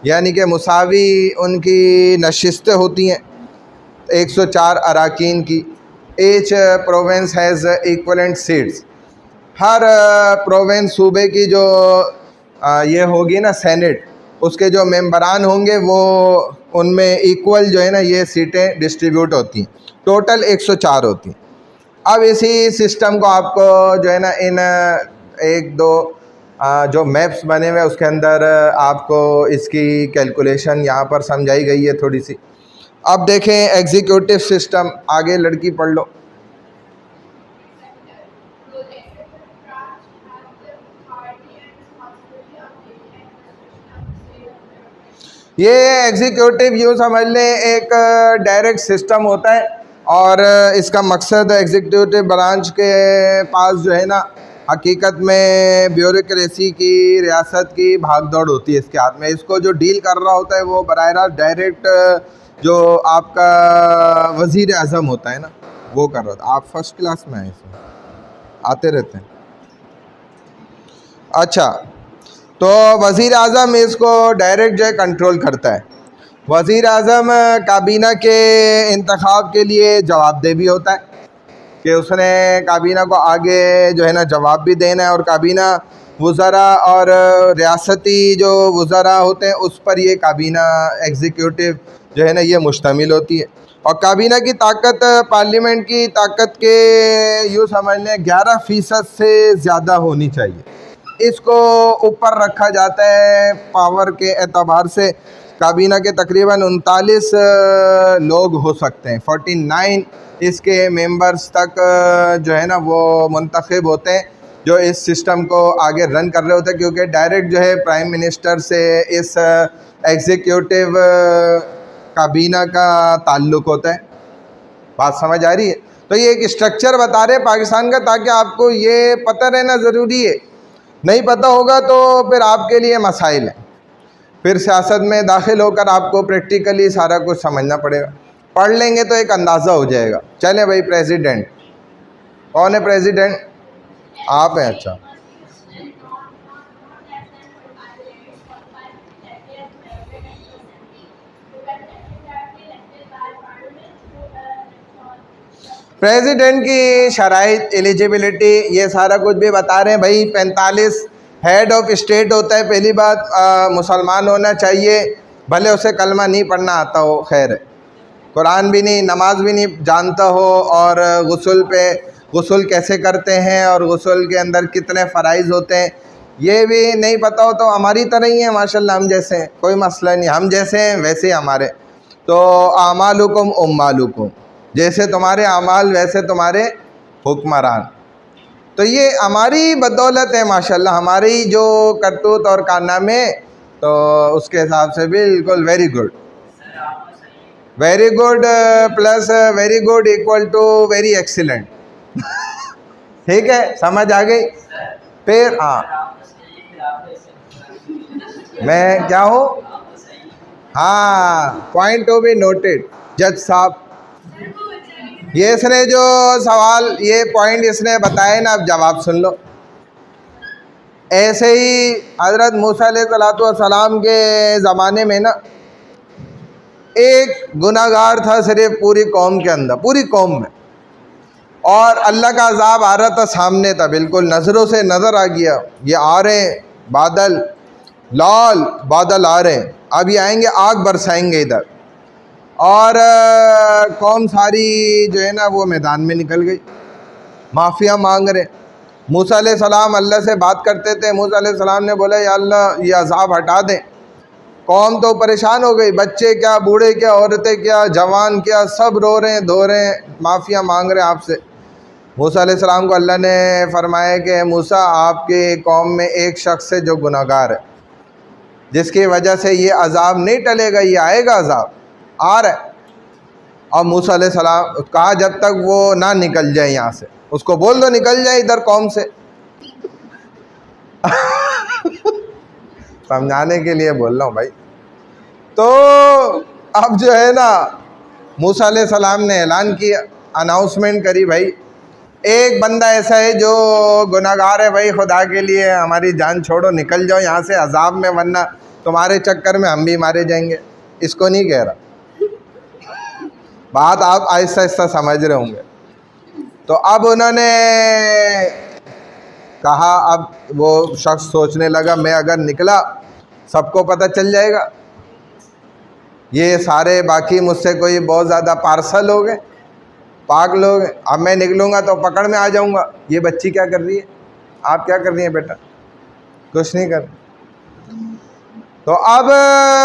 यानी कि मुसावी उनकी नशिस्तें होती हैं 104 अरकान की। Each province has equivalent seats. Her province सूबे की जो ये होगी ना सेनेट, उसके जो मेंबरान होंगे वो उनमें इक्वल जो है ना ये सीटें डिस्ट्रीब्यूट होती हैं। टोटल 104 होती हैं। अब इसी सिस्टम को आपको जो है ना इन एक दो जो मैप्स बने हुए उसके अंदर आपको इसकी कैलकुलेशन यहाँ पर समझाई गई है थोड़ी सी। अब देखें एग्जीक्यूटिव सिस्टम, आगे लड़की पढ़ लो। ये एग्जीक्यूटिव यूँ समझ लें एक डायरेक्ट सिस्टम होता है और इसका मकसद एग्जीक्यूटिव ब्रांच के पास जो है ना हकीकत में ब्यूरोक्रेसी की रियासत की भागदौड़ होती है इसके हाथ में। इसको जो डील कर रहा होता है वो बराह रास्त डायरेक्ट जो आपका वज़ीर आज़म होता है ना वो कर रहा होता है। आप फर्स्ट क्लास में आए, इसमें आते रहते हैं। अच्छा, तो वज़ीर आज़म इसको डायरेक्ट जो है कंट्रोल करता है। वज़ीर आज़म काबीना के इंतखाब के लिए जवाबदेह भी होता है कि उसने काबीना को आगे जो है ना जवाब भी देना है, और काबीना वज़रा और रियासती जो वज़रा होते हैं उस पर ये काबीना एग्जीक्यूटिव जो है ना ये मुश्तमिल होती है। और काबीना की ताकत पार्लियामेंट की ताकत के यूँ समझ लें 11% से ज़्यादा होनी चाहिए। इसको ऊपर रखा जाता है पावर के एतबार से। काबीना के तकरीबन 39 लोग हो सकते हैं, 49 इसके मेंबर्स तक जो है ना वो मुंतखब होते हैं जो इस सिस्टम को आगे रन कर रहे होते हैं, क्योंकि डायरेक्ट जो है प्राइम मिनिस्टर से इस एग्जीक्यूटिव काबीना का ताल्लुक़ होता है। बात समझ आ रही है? तो ये एक स्ट्रक्चर बता रहे हैं पाकिस्तान का, ताकि आपको ये पता रहना ज़रूरी है। नहीं पता होगा तो फिर आपके लिए मसाइल हैं, फिर सियासत में दाखिल होकर आपको प्रैक्टिकली सारा कुछ समझना पड़ेगा। पढ़ लेंगे तो एक अंदाज़ा हो जाएगा। चलें भाई, प्रेसिडेंट कौन है? प्रेसिडेंट आप हैं। अच्छा, प्रेसिडेंट की शराइत, एलिजिबिलिटी, ये सारा कुछ भी बता रहे हैं भाई। 45 हेड ऑफ स्टेट होता है। पहली बात मुसलमान होना चाहिए, भले उसे कलमा नहीं पढ़ना आता हो, खैर है, कुरान भी नहीं, नमाज भी नहीं जानता हो, और गुस्ल कैसे करते हैं और गुस्ल के अंदर कितने फ़राइज़ होते हैं ये भी नहीं पता हो, तो हमारी तरह ही है माशाल्लाह, हम जैसे हैं, कोई मसला नहीं, हम जैसे हैं वैसे ही हमारे। तो आमालुकुम उम्मालुकुम, जैसे तुम्हारे अमाल वैसे तुम्हारे हुक्मरान। तो ये हमारी बदौलत है माशाल्लाह, हमारी जो करतूत और कारनामे, तो उसके हिसाब से बिल्कुल very good. Very good plus very good equal to very excellent. ठीक है, समझ आ गई? फिर हाँ, मैं क्या हूँ? हाँ, पॉइंट टू बी नोटेड जज साहब। ये इसने जो सवाल, ये पॉइंट इसने बताए ना, अब जवाब सुन लो। ऐसे ही हज़रत मूसा अलैहिस्सलाम के ज़माने में ना एक गुनाहगार था सिर्फ पूरी कौम के अंदर, पूरी कौम में, और अल्लाह का अज़ाब आ रहा था, सामने था, बिल्कुल नज़रों से नज़र आ गया। ये आ रहे हैं बादल, लाल बादल आ रहे हैं, अब ये आएंगे, आग बरसाएंगे इधर, और कौम सारी जो है ना वो मैदान में निकल गई, माफ़िया मांग रहे। मूसा अलैहिस्सलाम अल्लाह से बात करते थे। मूसा अलैहिस्सलाम ने बोला, या अल्लाह ये अज़ाब हटा दें। कौम तो परेशान हो गई, बच्चे क्या, बूढ़े क्या, औरतें क्या, जवान क्या, सब रो रहे हैं, धो रहे हैं, माफ़िया मांग रहे हैं आपसे। मूसा अलैहिस्सलाम को अल्लाह ने फरमाया कि मूसा आपके कौम में एक शख्स है जो गुनाहगार है, जिसकी वजह से ये अज़ाब नहीं टलेगा, ये आएगा, अज़ाब आ रहा है। और मूसा अलैहिस्सलाम कहा जब तक वो ना निकल जाए यहाँ से, उसको बोल दो निकल जाए इधर कौम से। समझाने के लिए बोल रहा हूँ भाई। तो अब जो है ना, मूसा अलैहिस्सलाम ने ऐलान किया, अनाउंसमेंट करी, भाई एक बंदा ऐसा है जो गुनाहगार है, भाई खुदा के लिए हमारी जान छोड़ो, निकल जाओ यहाँ से अजाब में, वरना तुम्हारे चक्कर में हम भी मारे जाएंगे। इसको नहीं कह रहा, बात आप आहिस्ता आहिस्ता समझ रहे होंगे। तो अब उन्होंने कहा, अब वो शख्स सोचने लगा मैं अगर निकला सबको पता चल जाएगा, ये सारे बाकी मुझसे कोई बहुत ज़्यादा पार्सल हो गए, पाक लोग, अब मैं निकलूँगा तो पकड़ में आ जाऊँगा। ये बच्ची क्या कर रही है, आप क्या कर रही हैं बेटा? कुछ नहीं कर। तो अब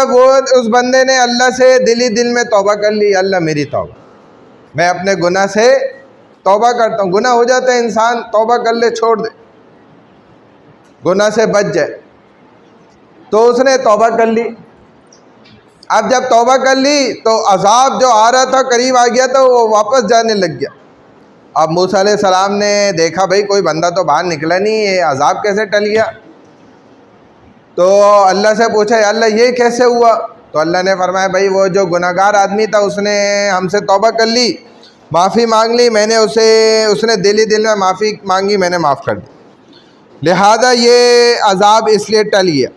वो उस बंदे ने अल्लाह से दिल ही दिल में तौबा कर ली, अल्लाह मेरी तौबा, मैं अपने गुनाह से तौबा करता हूँ। गुनाह हो जाता है, इंसान तौबा कर ले, छोड़ दे, गुनाह से बच जाए। तो उसने तौबा कर ली। अब जब तौबा कर ली तो अज़ाब जो आ रहा था करीब आ गया, तो वो वापस जाने लग गया। अब मूसा अलैहिस्सलाम ने देखा भाई कोई बंदा तो बाहर निकला नहीं, ये अज़ाब कैसे टल गया? तो अल्लाह से पूछा, या अल्लाह ये कैसे हुआ? तो अल्लाह ने फरमाया, भाई वो जो गुनाहगार आदमी था उसने हमसे तौबा कर ली, माफ़ी मांग ली मैंने उसने दिल ही दिल में माफ़ी मांगी, मैंने माफ़ कर दी, लिहाजा ये अज़ाब इसलिए टल गया।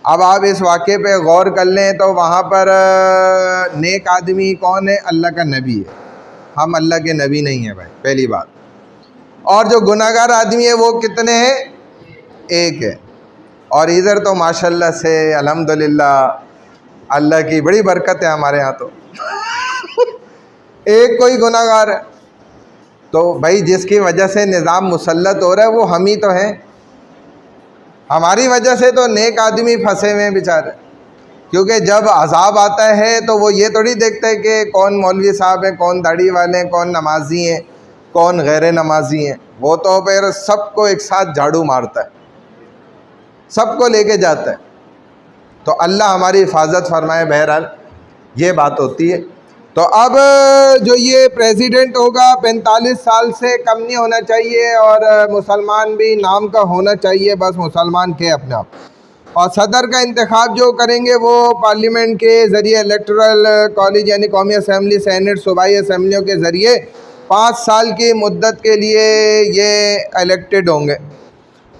अब आप इस वाक़े पे गौर कर लें तो वहाँ पर नेक आदमी कौन है? अल्लाह का नबी है, हम अल्लाह के नबी नहीं हैं भाई, पहली बात। और जो गुनाहगार आदमी है वो कितने हैं? एक है। और इधर तो माशाल्लाह से अल्हम्दुलिल्लाह अल्लाह की बड़ी बरकत है हमारे यहाँ तो एक कोई गुनाहगार है। तो भाई जिसकी वजह से निज़ाम मुसल्लत हो रहा है वो हम ही तो हैं, हमारी वजह से तो नेक आदमी फंसे हुए हैं बेचारे। क्योंकि जब अज़ाब आता है तो वो ये थोड़ी देखते हैं कि कौन मौलवी साहब हैं, कौन दाढ़ी वाले हैं, कौन नमाजी हैं, कौन गैर नमाजी हैं। वो तो फिर सबको एक साथ झाड़ू मारता है, सबको लेके जाता है। तो अल्लाह हमारी हिफाजत फरमाए। बहरहाल ये बात होती है। तो अब जो ये प्रेसिडेंट होगा 45 साल से कम नहीं होना चाहिए, और मुसलमान भी नाम का होना चाहिए, बस मुसलमान के अपने आप। और सदर का इंतखाब जो करेंगे वो पार्लियामेंट के ज़रिए, इलेक्टोरल कॉलेज यानी कौमी असम्बली, सेनेट, सूबाई असम्बलियों के ज़रिए 5 साल की मुद्दत के लिए ये इलेक्टेड होंगे।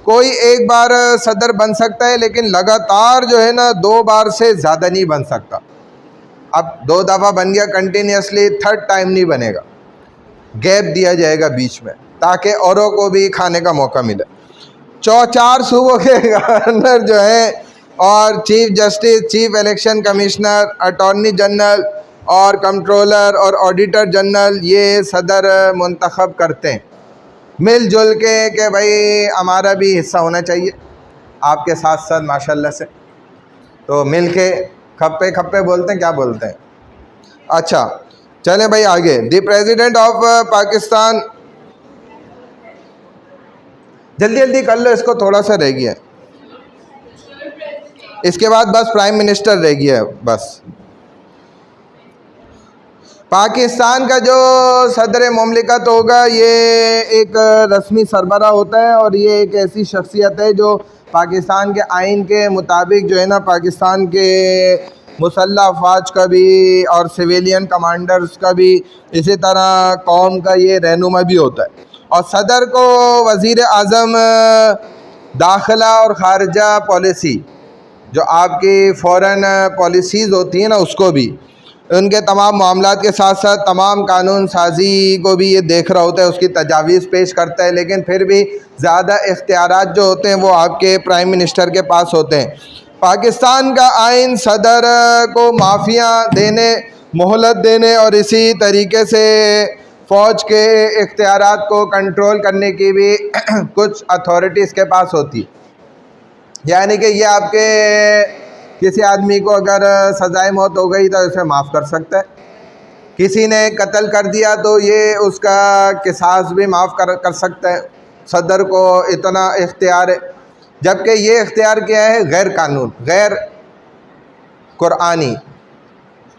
कोई एक बार सदर बन सकता है, लेकिन लगातार जो है ना 2 बार से ज़्यादा नहीं बन सकता। अब 2 दफ़ा बन गया कंटिन्यूसली, 3rd टाइम नहीं बनेगा, गैप दिया जाएगा बीच में ताकि औरों को भी खाने का मौका मिले। 4 सूबों के गवर्नर जो हैं, और chief justice, chief election commissioner, attorney general और कंट्रोलर और ऑडिटर जनरल, ये सदर मुंतखब करते हैं मिलजुल के कि भाई हमारा भी हिस्सा होना चाहिए आपके साथ साथ माशाल्लाह से। तो मिल के खप्पे खप्पे बोलते हैं, क्या बोलते हैं? अच्छा चलें भाई आगे। द प्रेसिडेंट ऑफ पाकिस्तान, जल्दी जल्दी कर लो, इसको थोड़ा सा रह गया, इसके बाद बस प्राइम मिनिस्टर रह गया है बस। पाकिस्तान का जो सदर ममलिकत होगा ये एक रस्मी सरबरा होता है, और ये एक ऐसी शख्सियत है जो पाकिस्तान के आइन के मुताबिक जो है ना, पाकिस्तान के मुसल्लह अफवाज का भी और सिविलियन कमांडर्स का भी, इसी तरह कौम का ये रहनुमा भी होता है। और सदर को वज़ीर आज़म दाखिला और ख़ारजा पॉलिसी, जो आपकी फ़ॉरेन पॉलिसीज़ होती हैं ना, उसको भी, उनके तमाम मामलात के साथ साथ तमाम कानून साजी को भी ये देख रहा होता है, उसकी तजावीज़ पेश करता है। लेकिन फिर भी ज़्यादा इख्तियारात जो होते हैं वो आपके प्राइम मिनिस्टर के पास होते हैं। पाकिस्तान का आइन सदर को माफ़िया देने, मोहलत देने और इसी तरीके से फ़ौज के इख्तियारात को कंट्रोल करने की भी कुछ अथॉरिटीज़ के पास होती। यानी कि ये आपके किसी आदमी को अगर सज़ाए मौत हो गई तो उसे माफ़ कर सकता है, किसी ने कत्ल कर दिया तो ये उसका किसास भी माफ़ कर सकता है, सदर को इतना इख्तियार है। जबकि ये इख्तियार क्या है? गैर कानून, गैर कुरानी,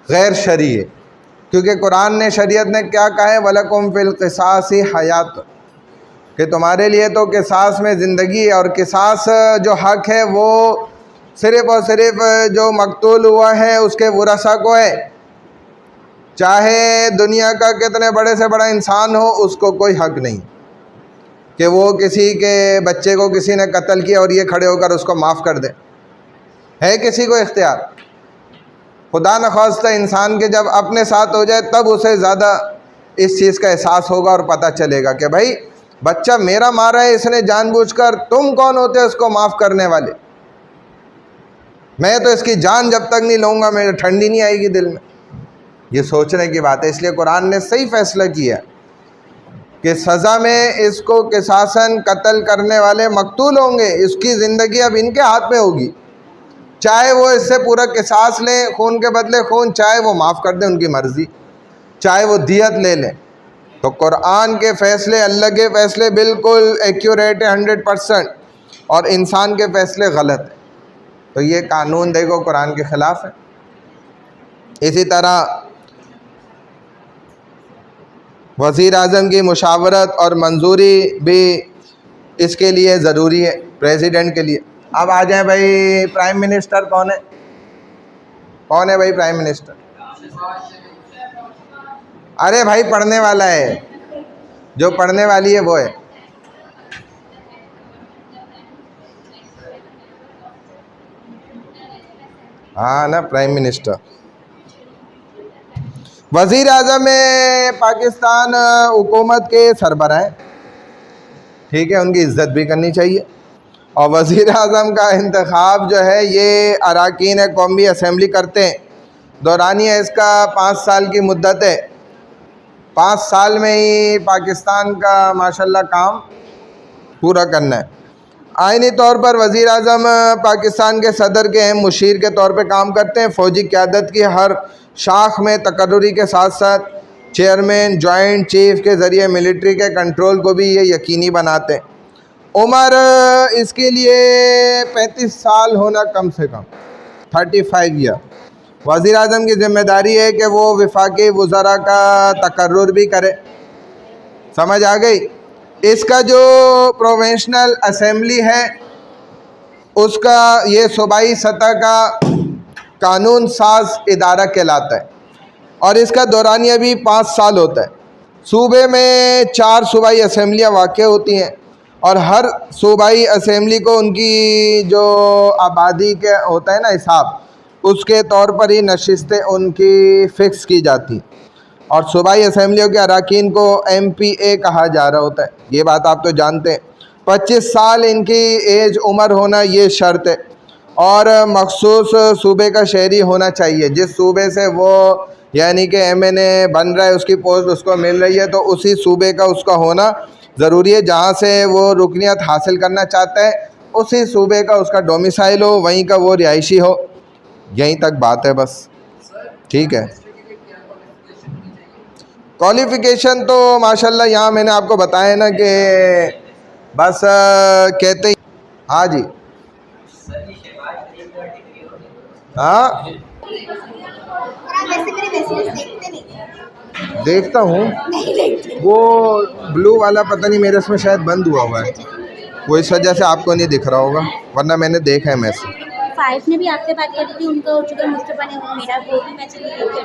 गैर शरई है। क्योंकि कुरान ने, शरीयत ने क्या कहा है? वलकुम फिल क़िसासी हयात, कि तुम्हारे लिए तो किसास में ज़िंदगी है। और किसास जो हक़ है वो सिर्फ़ और सिर्फ जो मकतूल हुआ है उसके वरसा को है। चाहे दुनिया का कितने बड़े से बड़ा इंसान हो, उसको कोई हक़ नहीं कि वो किसी के बच्चे को किसी ने कत्ल किया और ये खड़े होकर उसको माफ़ कर दे। है किसी को इख्तियार? खुदा न ख़ास्ता इंसान के जब अपने साथ हो जाए तब उसे ज़्यादा इस चीज़ का एहसास होगा और पता चलेगा कि भाई बच्चा मेरा मारा है इसने जानबूझकर, तुम कौन होते हैं उसको माफ़ करने वाले? मैं तो इसकी जान जब तक नहीं लूँगा मेरे ठंडी नहीं आएगी दिल में। ये सोचने की बात है। इसलिए कुरान ने सही फ़ैसला किया कि सज़ा में इसको किसासन, कत्ल करने वाले मकतूल होंगे, इसकी ज़िंदगी अब इनके हाथ में होगी। चाहे वो इससे पूरा किसास लें, खून के बदले खून, चाहे वो माफ़ कर दें, उनकी मर्ज़ी, चाहे वो दियत ले लें। तो कुरान के फ़ैसले, अल्लाह के फ़ैसले बिल्कुल एक्यूरेट है 100%, और इंसान के फ़ैसले गलत हैं। तो ये कानून देखो कुरान के ख़िलाफ़ है। इसी तरह वज़ीर आज़म की मुशावरत और मंजूरी भी इसके लिए ज़रूरी है, प्रेसिडेंट के लिए। अब आ जाए भाई, प्राइम मिनिस्टर कौन है? कौन है भाई प्राइम मिनिस्टर? अरे भाई पढ़ने वाला है, जो पढ़ने वाली है वो है। हाँ ना, प्राइम मिनिस्टर। वज़ीर आज़म में पाकिस्तान हुकूमत के सरबराह हैं, ठीक है, उनकी इज़्ज़त भी करनी चाहिए। और वज़ीर आज़म का इंतखाब जो है ये अरकान कौमी असम्बली करते हैं। दौरानिया इसका 5 साल की मुद्दत है। 5 साल में ही पाकिस्तान का माशाल्लाह काम पूरा करना है। आइनी तौर पर वज़ीर आज़म पाकिस्तान के सदर के अहम मुशीर के तौर पर काम करते हैं। फ़ौजी क़यादत की हर शाख में तकर्रुरी के साथ साथ चेयरमैन, जॉइंट चीफ के ज़रिए मिलिट्री के कंट्रोल को भी ये यकीनी बनाते हैं। उम्र इसके लिए 35 साल होना कम से कम, 35 ईयर। वज़ीर आज़म की ज़िम्मेदारी है कि वो वफाकी वज़रा का तकर्रुर भी करे। समझ आ गई? इसका जो प्रोविंशनल असम्बली है उसका ये सूबाई सतह का कानून साज इदारा कहलाता है, और इसका दौरानिया भी 5 साल होता है। सूबे में 4 सूबाई असम्बलियाँ वाक़ होती हैं, और हर सूबाई असम्बली को उनकी जो आबादी के होता है ना हिसाब, उसके तौर पर ही नशिस्तें उनकी फ़िक्स की जाती। और सूबाई असम्बलियों के अरकान को MPA कहा जा रहा होता है। ये बात आप तो जानते हैं। 25 साल इनकी एज उम्र होना ये शर्त है, और मखसूस सूबे का शहरी होना चाहिए। जिस सूबे से वो यानी कि MNA बन रहा है, उसकी पोस्ट उसको मिल रही है, तो उसी सूबे का उसका होना ज़रूरी है। जहाँ से वो रुकनियत हासिल करना चाहता है उसी सूबे का उसका डोमिसाइल हो, वहीं का वो रिहायशी हो। यहीं तक बात है बस, ठीक है। क्वालिफ़िकेशन तो माशाल्लाह यहाँ मैंने आपको बताया ना कि बस कहते ही हाँ जी, हाँ देखता हूँ। वो ब्लू वाला पता नहीं मेरे इसमें शायद बंद हुआ है, वो इस वजह से आपको नहीं दिख रहा होगा, वरना मैंने देखा है मैसेज। 5 ने भी आपसे बात करी थी, उनका हो चुका है, मुस्तफा ने मेरा वो भी मैसेज नहीं किया।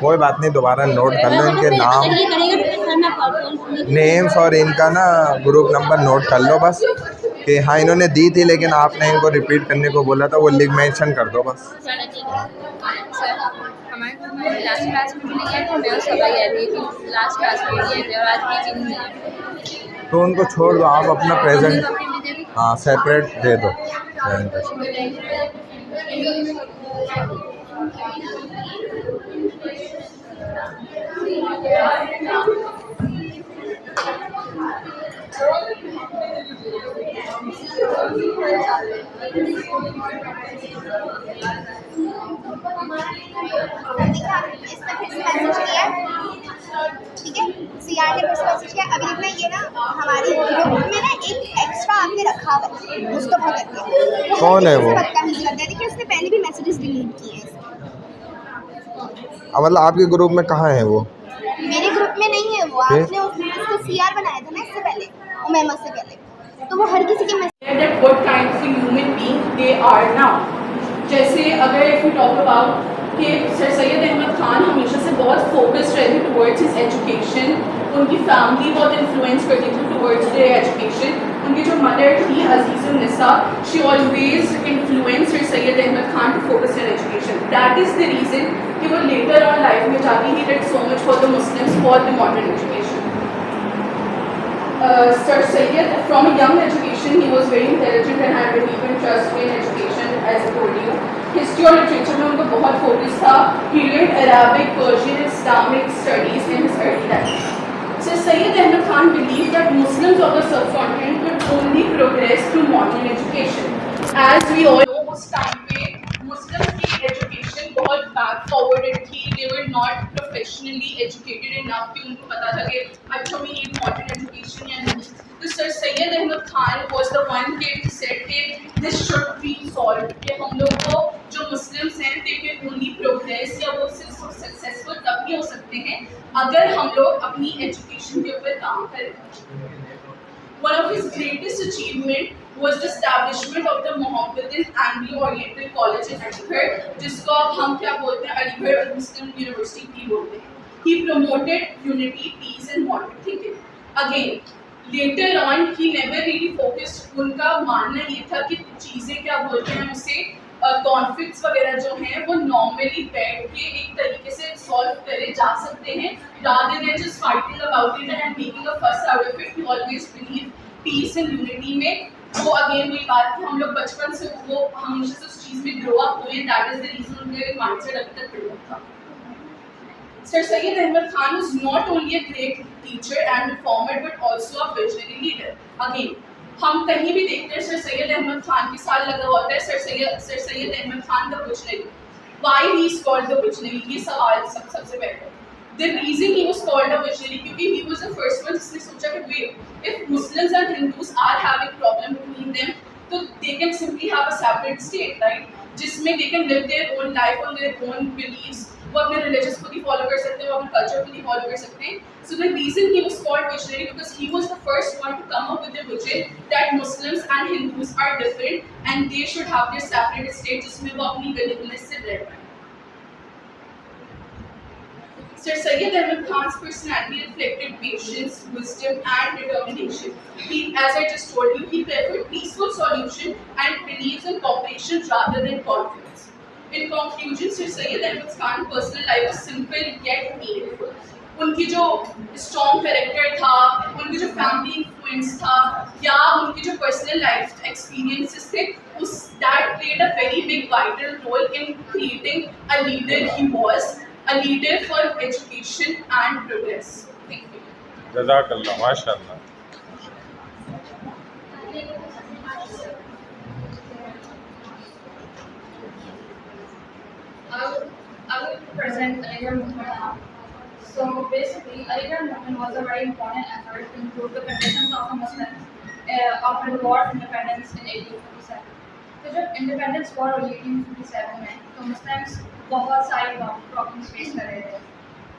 कोई बात नहीं, दोबारा नोट कर लो इनके नाम, अगर ये करेगा तो फिर सर मैं कॉल करूँगी। नेम्स और इनका ना ग्रुप नंबर नोट कर लो बस, कि हाँ इन्होंने दी थी लेकिन आपने इनको रिपीट करने को बोला था, वो लिंक मेंशन कर दो बस। चलो ठीक है सर। हमारे ग्रुप में लास्ट क्लास में भी नहीं आए थे, मैं उस समय आई थी लास्ट क्लास में भी थे, और आज भी जिन नहीं है। तो उनको छोड़ दो, आप अपना प्रेजेंट हाँ सेपरेट दे दो। फर्स्ट मैसेज किया। अभी देखना ये ना हमारी ग्रुप में ना एक एक्स्ट्रा आपने रखा हुआ है मुस्तफा करके, कौन है वो? बदतमीजी करता है, लेकिन उसने पहले भी मैसेजेस डिलीट किए हैं। मतलब आपके ग्रुप में कहाँ है वो? मेरे ग्रुप में नहीं है वो, फिर? आपने उसको सीआर बनाया था ना इससे पहले, उमैमा से पहले, तो वो हर किसी के that what kind of human being they are now. जैसे अगर if we talk about कि सर सैयद अहमद खान हमेशा से बहुत फोकस्ड रहते टुवर्ड्स हिज एजुकेशन, उनकी फैमिली बहुत इन्फ्लुएंस करती थी टुवर्ड्स देयर एजुकेशन। उनकी जो मदर थी Azizun Nisa, she always influence sir Syed Ahmad Khan to focus on education. That is the reason कि वो लेटर ऑन लाइफ में जाके ही did so much for the Muslims for the modern education. Sir Sayyid, from a young education, he was very intelligent and had a deep interest in education, as I told you. History और literature में उनको बहुत focus था. He read Arabic, Persian, Islamic studies in his early life. Sir Sayyid Ahmad Khan believed that Muslims of the subcontinent could only progress through modern education. As we all know, उस time पे Muslims की education बहुत back forwarded थी. They were not professionally educated enough कि उनको पता था कि अच्छा we need modern education या नहीं. तो sir Syed Ahmad Khan was the one who said कि this should be solved कि हम लोग को जो Muslims हैं they can only progress या वो successful तब भी हो सकते हैं अगर हम लोग अपनी education के ऊपर काम करें. One of his greatest achievement was the establishment of the Mohammedan Anglo-Oriental College in Aligarh, जिसको हम क्या बोलते हैं अलीगढ़ मुस्लिम यूनिवर्सिटी भी बोलते हैं. He promoted unity, peace and modern thinking. Again, later on he never really focused. उनका मानना ये था कि चीज़ें क्या बोलते हैं उसे कॉन्फ्लिक्ट्स वगैरह जो हैं वो नॉर्मली बैठ के एक तरीके से सॉल्व करे जा सकते हैं rather than just fighting about it and making a fuss out of it. He always believed peace and unity में. वो अगेन वही बात कि हम लोग बचपन से वो हमेशा से उस चीज़ में ग्रो अप हुए. दैट इज द रीजन उनका माइंडसेट अभी तक डेवलप था. Sir Sayyid Ahmad Khan was not only a great teacher and reformer but also a visionary leader. Again, हम कहीं भी देखते हैं सर सैयद अहमद खान के साथ लगा होता है sir Syed Ahmad Khan the visionary. Why he is called the visionary? ये सवाल सबसे पहले. The reason he was called a visionary क्योंकि he was the first one जिसने सोचा कि wait, if Muslims and Hindus are having problem between them, तो they can simply have a separate state, right? जिसमें they can live their own life on their own beliefs. वो अपने religious को भी follow कर सकते हैं, वो अपने कल्चर को भी फॉलो कर सकते हैं. So the reason he was called visionary because he was the first one to come up with the vision that Muslims and Hindus are different and they should have their separate state जिसमें वो अपनी willingness से रह पाए. Sir Sayyid Ahmad Khan's personality reflected patience, wisdom, and determination. He, as I just told you, he preferred peaceful solution and believes in cooperation rather than conflicts. In conclusion, Sir Sayyid Ahmad Khan's personal life was simple yet meaningful. उनकी जो strong character था, उनकी जो family influence था, या उनकी जो personal life experiences थे, उस that played a very big vital role in creating a leader he was. A leader for education and progress. Thank you. जज़ाकल्लाह, माशाअल्लाह. I will present Aligarh movement now. So basically, Aligarh movement was a very important effort to improve the conditions of the Muslims after the war of independence in 1857. तो जब independence war हुई 1857 में तो Muslims बहुत सारी problems face कर रहे थे.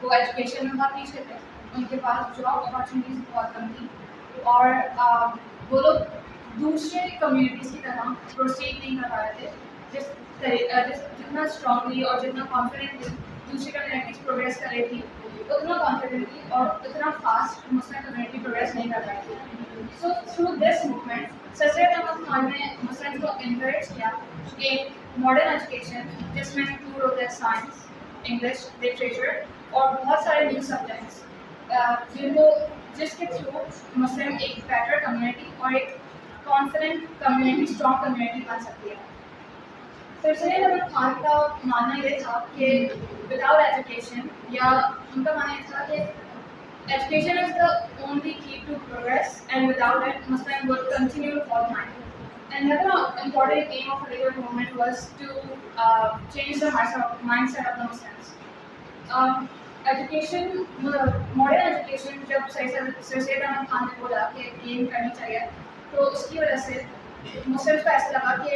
वो एजुकेशन में बहुत पीछे थे, उनके पास जॉब अपॉर्चुनिटीज़ बहुत कम थी और वो लोग दूसरे कम्युनिटीज़ की तरह प्रोसीड नहीं कर पा रहे थे. जितना स्ट्रांगली और जितना कॉन्फिडेंटली दूसरी कम्युनिटीज़ प्रोग्रेस कर रही थी उतना कॉन्फिडेंटली और उतना फास्ट मुस्लिम कम्युनिटी प्रोग्रेस नहीं कर रही थी. So through this movement sir Syed Ahmad Khan ने मुस्लिम्स को इनकरेज किया कि मॉडर्न एजुकेशन जिसमें इंक्लूड होते हैं साइंस, इंग्लिश, लिटरेचर और बहुत सारे न्यू सब्जेक्ट्स जिसके थ्रू मुस्लिम एक बेटर कम्युनिटी और एक कॉन्फिडेंट कम्युनिटी, स्ट्रॉन्ग कम्युनिटी बन सकती है. सर सैयद अहमद खान का मानना ये था कि विदाउट एजुकेशन या उनका मानना ये था कि education is the only key to progress and without it Muslims would continue to fall behind. Another important aim of the Aligarh movement was to change the mindset of the Muslims. Education modern education जब sir Syed Ahmad Khan ने बोला कि game करनी चाहिए, तो उसकी वजह से मुस्लिम्स को ऐसा लगा कि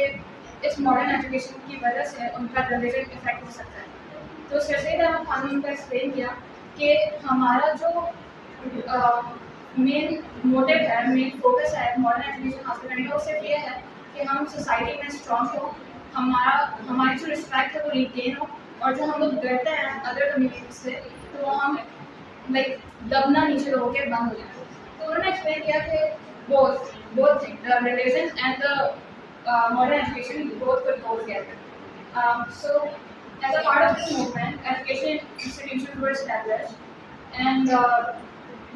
इस मॉडर्न एजुकेशन की वजह से उनका रिलीजन इफेक्ट हो सकता है। तो सर सैयद अहमद खान ने उनका एक्सप्लेन किया कि हमारा जो मेन मोटिव है, मेन फोकस है मॉडर्न एजुकेशन हासिल करने का, वो सिर्फ ये है कि हम सोसाइटी में स्ट्रॉन्ग हो, हमारी जो रिस्पेक्ट है वो रिटेन हो, और जो हम लोग डरते हैं अदर कम्युनिटीज से, तो हम लाइक दबना नीचे लोगों के बंद हो जाए। तो उन्होंने एक्सप्लेन किया कि both thing, the religion and the modern education both could go together. So as a part of this movement, education institutions were established, and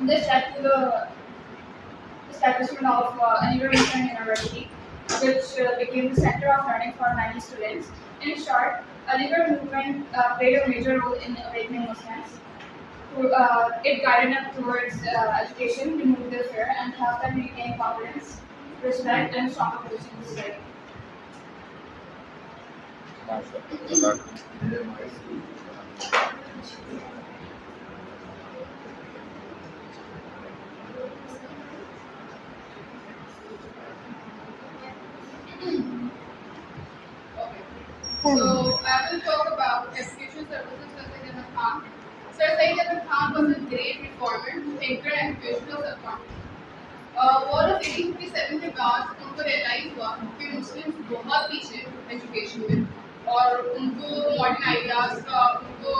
this led to the establishment of Aligarh Muslim University, which became the center of learning for many students. In short, Aligarh movement played a major role in awakening Muslims. It guided them towards education, removed their fear, and helped them regain confidence, respect, and stronger position in society. So I will talk about education services Sir Syed Ahmad Khan. Sir Syed Ahmad Khan was a great reformer who anchored educational subcontinent. War of 1857 के बाद उनको realise हुआ कि Muslims बहुत पीछे education में, और उनको मॉडर्न आइडियाज़ का उनको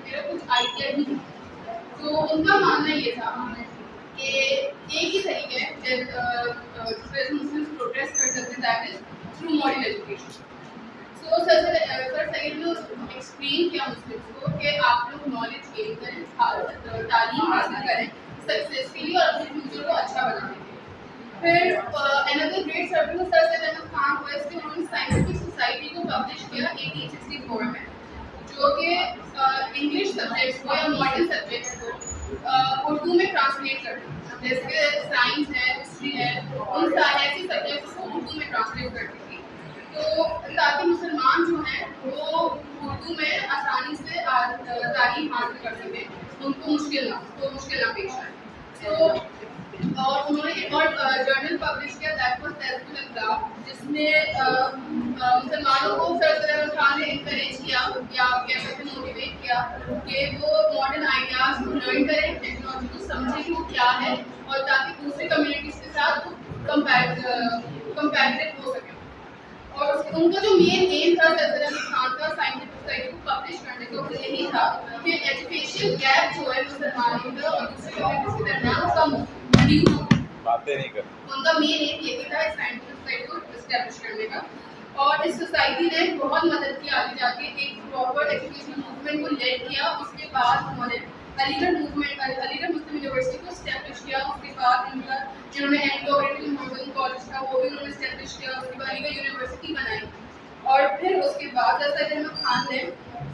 मेरा कुछ आइडिया ही नहीं। तो उनका मानना ये था कि एक ही तरीके जिससे मुस्लिम्स प्रोग्रेस कर सकते, that is through modern education. So sir Syed ने एक्सप्लेन किया मुस्लिम्स को कि आप लोग नॉलेज गेन करें, तालीम हासिल करें सक्सेसफुली और अपने फ्यूचर को अच्छा बनाने के लिए। फिर another great service sir Syed Ahmad Khan हुआ, इसके उन्होंने साइंटिफिक सोसाइटी को पब्लिश किया 1864 में, जो कि इंग्लिश सब्जेक्ट्स को या मॉडर्न सब्जेक्ट्स को उर्दू में ट्रांसलेट करती है, जैसे कि साइंस है, हिस्ट्री है, उन सारे ऐसे सब्जेक्ट्स को उर्दू में ट्रांसलेट करती थी, तो ताकि मुसलमान जो हैं वो उर्दू में आसानी से तालीम हासिल कर सकें, उनको मुश्किल ना पेश आए। तो और उन्होंने एक और जर्नल पब्लिश किया, दैट वाज तहज़्ज़ुबुल अखलाक, जिसमें मुसलमानों को सर सैयद अहमद खान ने इनकरेज किया या कह सकते हैं मोटिवेट किया कि वो मॉडर्न आइडियाज़ को लर्न करें, टेक्नोलॉजी को समझें कि वो क्या है, और ताकि दूसरी कम्युनिटीज़ के साथ कंपैरेटिव हो सके। और उनका जो मेन एम था सर सैयद अहमद खान का साइंटिफिक सोसाइटी को पब्लिश करने का, वो यही था कि एजुकेशन गैप जो है मुसलमानों का और दूसरी कम्युनिटीज़ के दरमियान उसका रिड्यूस हो। बातें नहीं कर, उनका मेन एम ये था इस साइंटिफिक सोसाइटी को एस्टैब्लिश करने का। और इस सोसाइटी ने बहुत मदद की आगे जाके, एक प्रॉपर एजुकेशनल मूवमेंट को लेड किया। उसके बाद उन्होंने अलीगढ़ मुस्लिम यूनिवर्सिटी को एस्टैब्लिश किया। उसके बाद उनका जिन्होंने एंग्लो ओरिएंटल मॉडर्न कॉलेज था वो भी उन्होंने एस्टैब्लिश किया। उसके बाद अलीगढ़ यूनिवर्सिटी बनाई, और फिर उसके बाद सर सैयद अहमद खान ने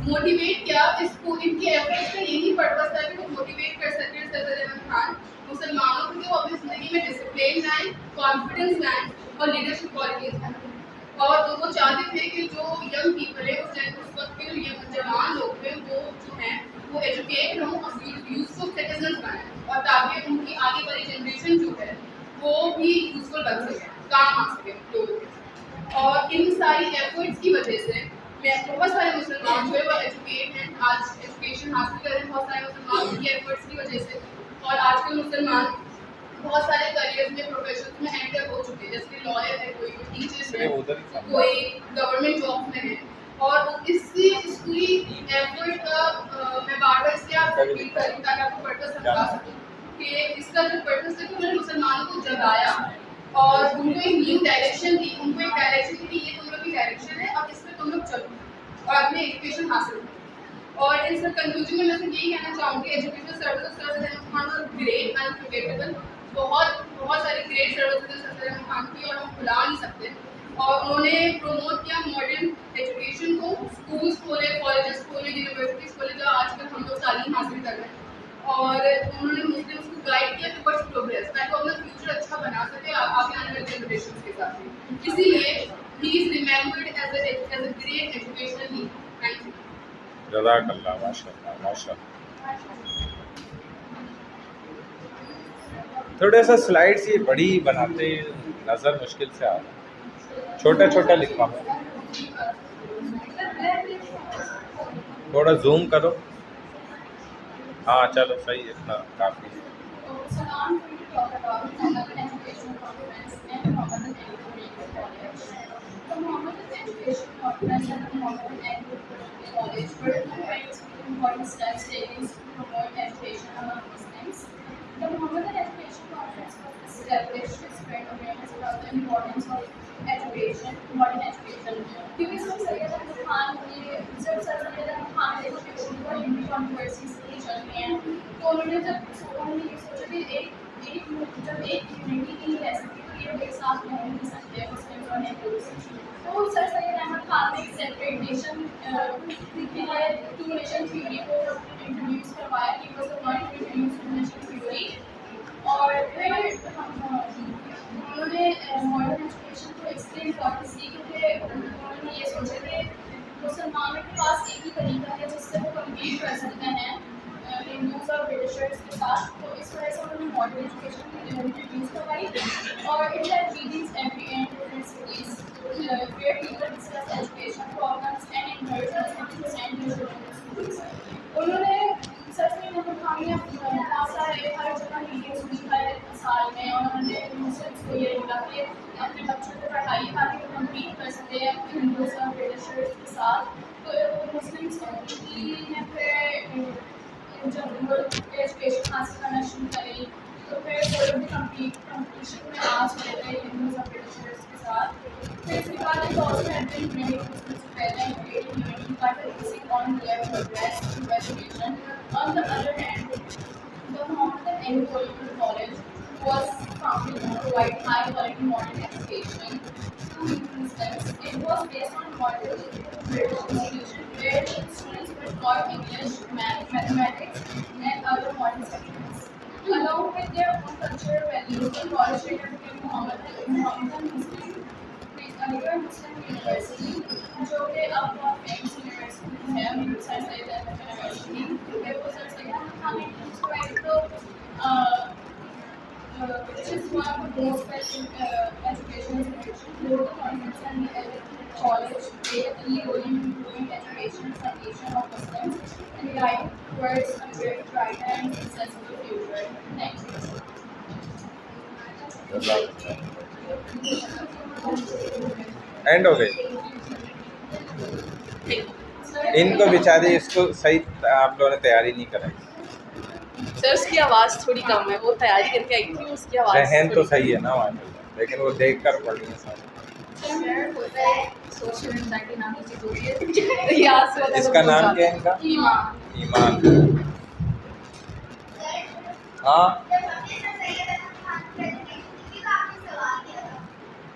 मोटिवेट किया इसको, इनके एफर्ट्स का यही पर्पस था कि वो मोटिवेट कर सके सर सैयद अहमद खान मुसलमानों को कि वो अपनी ज़िंदगी में डिसिप्लिन लाएं, कॉन्फिडेंस लाएं और लीडरशिप क्वालिटीज़ लाएं। और तो वो चाहते थे कि जो यंग पीपल है उस वक्त के जो जवान लोग थे वो जो हैं वो एजुकेट हों और यूजफुल सिटीजन बने, और ताकि उनकी आगे वाली जनरेशन जो है वो भी यूजफुल बन सके, काम आ सके लोगों के। और इन सारी एफर्ट्स की वजह से बहुत सारे मुसलमान जो है वो एजुकेट हैं, आज एजुकेशन हासिल कर रहे हैं बहुत सारे मुसलमान उनकी एफर्ट्स की वजह से। और आजकल मुसलमान बहुत सारे करियर्स में, प्रोफेशंस में एंटर हो चुके हैं, जैसे लॉयर है, कोई टीचर्स है, कोई गवर्नमेंट जॉब में है। और इससे पूरी एफर्ट का मैं बार बार इसलिए आपसे अपील करूँ ताकि आपको पर्पस समझा सकूँ कि इसका जो पर्पस है कि उन्होंने मुसलमानों को जगाया और उनको एक न्यू डायरेक्शन दी, उनको एक डायरेक्शन दी, ये तुम लोग की डायरेक्शन है, अब इसमें तुम लोग चलो और अपनी एजुकेशन हासिल करो। और इन सब कंक्लूजन में मैं सिर्फ यही कहना चाहूँगी, education services sir Syed Ahmad Khan was great and unforgettable. बहुत सारी great services sir Syed Ahmad Khan की और हम भुला नहीं सकते। और उन्होंने प्रमोट किया मॉडर्न एजुकेशन को, स्कूल्स खोले, कॉलेजेस खोले, यूनिवर्सिटीज़ खोले, जो आजकल हम लोग तालीम हासिल कर रहे हैं। और उन्होंने मुस्लिम्स को गाइड किया टुवर्ड्स प्रोग्रेस, ताकि वो अपना फ्यूचर अच्छा बना सके आगे आने वाली जनरेशन के साथ। इसीलिए he is remembered as a great educational leader. Thank you. जज़ाकल्लाह, माशाल्लाह माशाल्लाह। थोड़ा सा स्लाइड्स ये बड़ी बनाते नज़र मुश्किल से आ रहा है, छोटा छोटा लिखवा मैं, थोड़ा जूम करो। हाँ चलो सही है, इतना काफ़ी है। So now I'm going to talk about Mohammedan Education Conference and Mohammedan Agricultural College. The Mohammedan Education Conference and the Mohammedan Agricultural College were two very important steps taken to promote education among Muslims. The Mohammedan Education Conference was established to spread awareness about the importance of education, modern education. क्योंकि जब Syed Ahmad Khan education पर Hindi controversies चल रही हैं, तो उन्होंने ये सोचा कि एक यूनिटी नहीं रह सकती, तो ये एक साथ नहीं रह सकते मुस्लिम्स और हिंदूज। तो सर सैयद अहमद खान ने एक separate nation two nation theory को इंट्रोड्यूस करवाया। कि वो one to introduce two nation theory, और फिर उन्होंने मॉडर्न एजुकेशन को एक्सप्लेन करके क्योंकि उन्होंने ये सोचा कि मुसलमानों के पास एक ही तरीका है जिससे वो कम्पीट कर सकते हैं हिंदूज और ब्रिटिशर्स के साथ। तो इस वजह से उन्होंने मॉडर्न एजुकेशन इंट्रोड्यूस करवाई, और it had meetings every in different cities where people discuss education problems and encourage them to send their children to schools. उन्होंने सच में बहुत सारे हर जगह मीटिंग्स हुई हर साल में, और उन्होंने मुस्लिम्स को ये बोला कि अपने बच्चों को पढ़ाइए ताकि वो कम्पीट कर सके हिंदूज और ब्रिटिशर्स के साथ। तो मुस्लिम्स कम्युनिटी ने फिर जब वो एजुकेशन हासिल करना शुरू करी, तो फिर वो लोग भी कम्पटिशन में आ चुके थे हिंदूज और ब्रिटिशर्स के साथ। फिर इसके बाद एक ऑल्सो एंट्री यूनिटी पहले unity by focusing on their progress through education. On the other hand, the Mohammedan Agricultural College was founded to provide high quality modern education to Muslims. It was based on model British institution where students were taught English, math, mathematics, and other modern subjects. Along with their own cultural values, the college later became Mohammedan Muslim University, जो कि अब बहुत famous university है, sir Syed Ahmad university. फिर वो sir Syed Ahmad Khan ने provide तो which is one of the most educational institutions. Both the conference and the college play a key role in improving education and foundation of Muslims and guiding towards a brighter and successful future. Thank you. And हो गई। इनको बेचारे इसको सही आप लोगों ने तैयारी नहीं कराई। सर उसकी आवाज़ थोड़ी कम है, वो तैयारी करके आई थी, उसकी आवाज़ रहन तो सही है ना वहाँ, लेकिन वो देख कर पढ़ी है सारी। इसका नाम क्या है इनका? ईमान। हाँ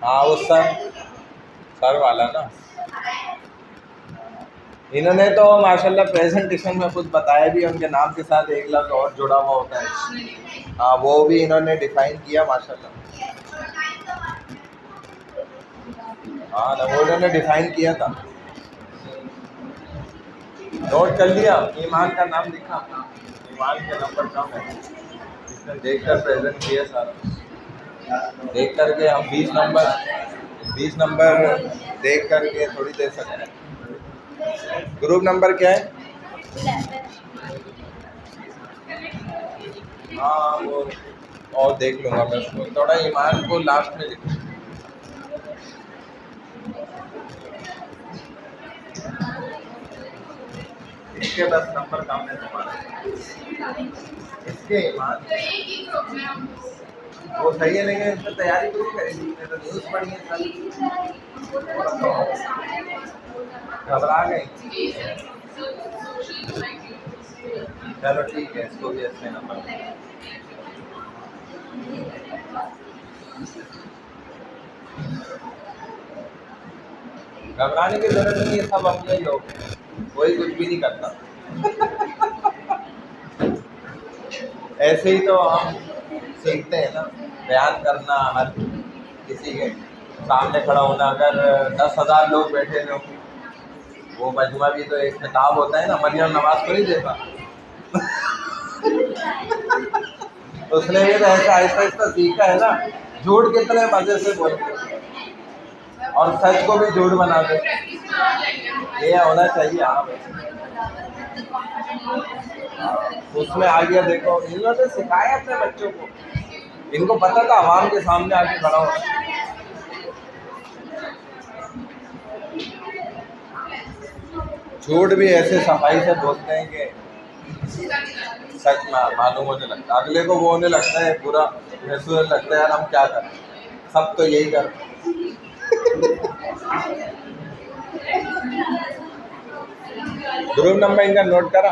हाँ वो सर वाला ना, इन्होंने तो माशाल्लाह प्रेजेंटेशन में कुछ बताया भी, उनके नाम के साथ एक लफ्ज़ और जुड़ा हुआ होता है। हाँ वो भी इन्होंने डिफाइन किया माशाल्लाह। हाँ ना वो इन्होंने डिफाइन किया था, नोट कर लिया। ईमान का नाम लिखा, ईमान के नंबर कम है, इसने देख कर प्रेजेंट किया सारा। देख करके हम 20 नंबर देख करके थोड़ी दे सकते हैं। ग्रुप नंबर क्या है? हाँ वो और देख लूँगा मैं उसको, थोड़ा ईमान को लास्ट में लिखूँ। इसके 10 नंबर कम है तुम्हारा, इसके ईमान वो सही है, लेकिन इसमें तैयारी पूरी करेगी, तो न्यूज़ पढ़ी है सारी, घबरा गई। चलो ठीक है, इसको भी अच्छे नंबर। घबराने की जरूरत नहीं है, सब अपने लोग, कोई कुछ भी नहीं करता। ऐसे ही तो हम सीखते हैं ना, बयान करना, हर किसी के सामने खड़ा होना। अगर 10,000 लोग बैठे हो वो मजमा भी तो एक किताब होता है ना, मरियम नवाज को नहीं देखा? उसने भी तो ऐसा आहिस्ता आहिस्ता सीखा है ना, झूठ कितने मजे से बोलते और सच को भी झूठ बना दे, ये होना चाहिए। हाँ, उसमें आ गया। देखो इन्होंने सिखाया अपने बच्चों को, इनको पता था आवाम के सामने आके खड़ा हो। झूठ भी ऐसे सफाई से बोलते हैं कि सच मालूम होने लगता है, अगले को वो होने लगता है, पूरा महसूस लगता है यार हम क्या करें, सब तो यही कर। ग्रुप नंबर इनका नोट करा।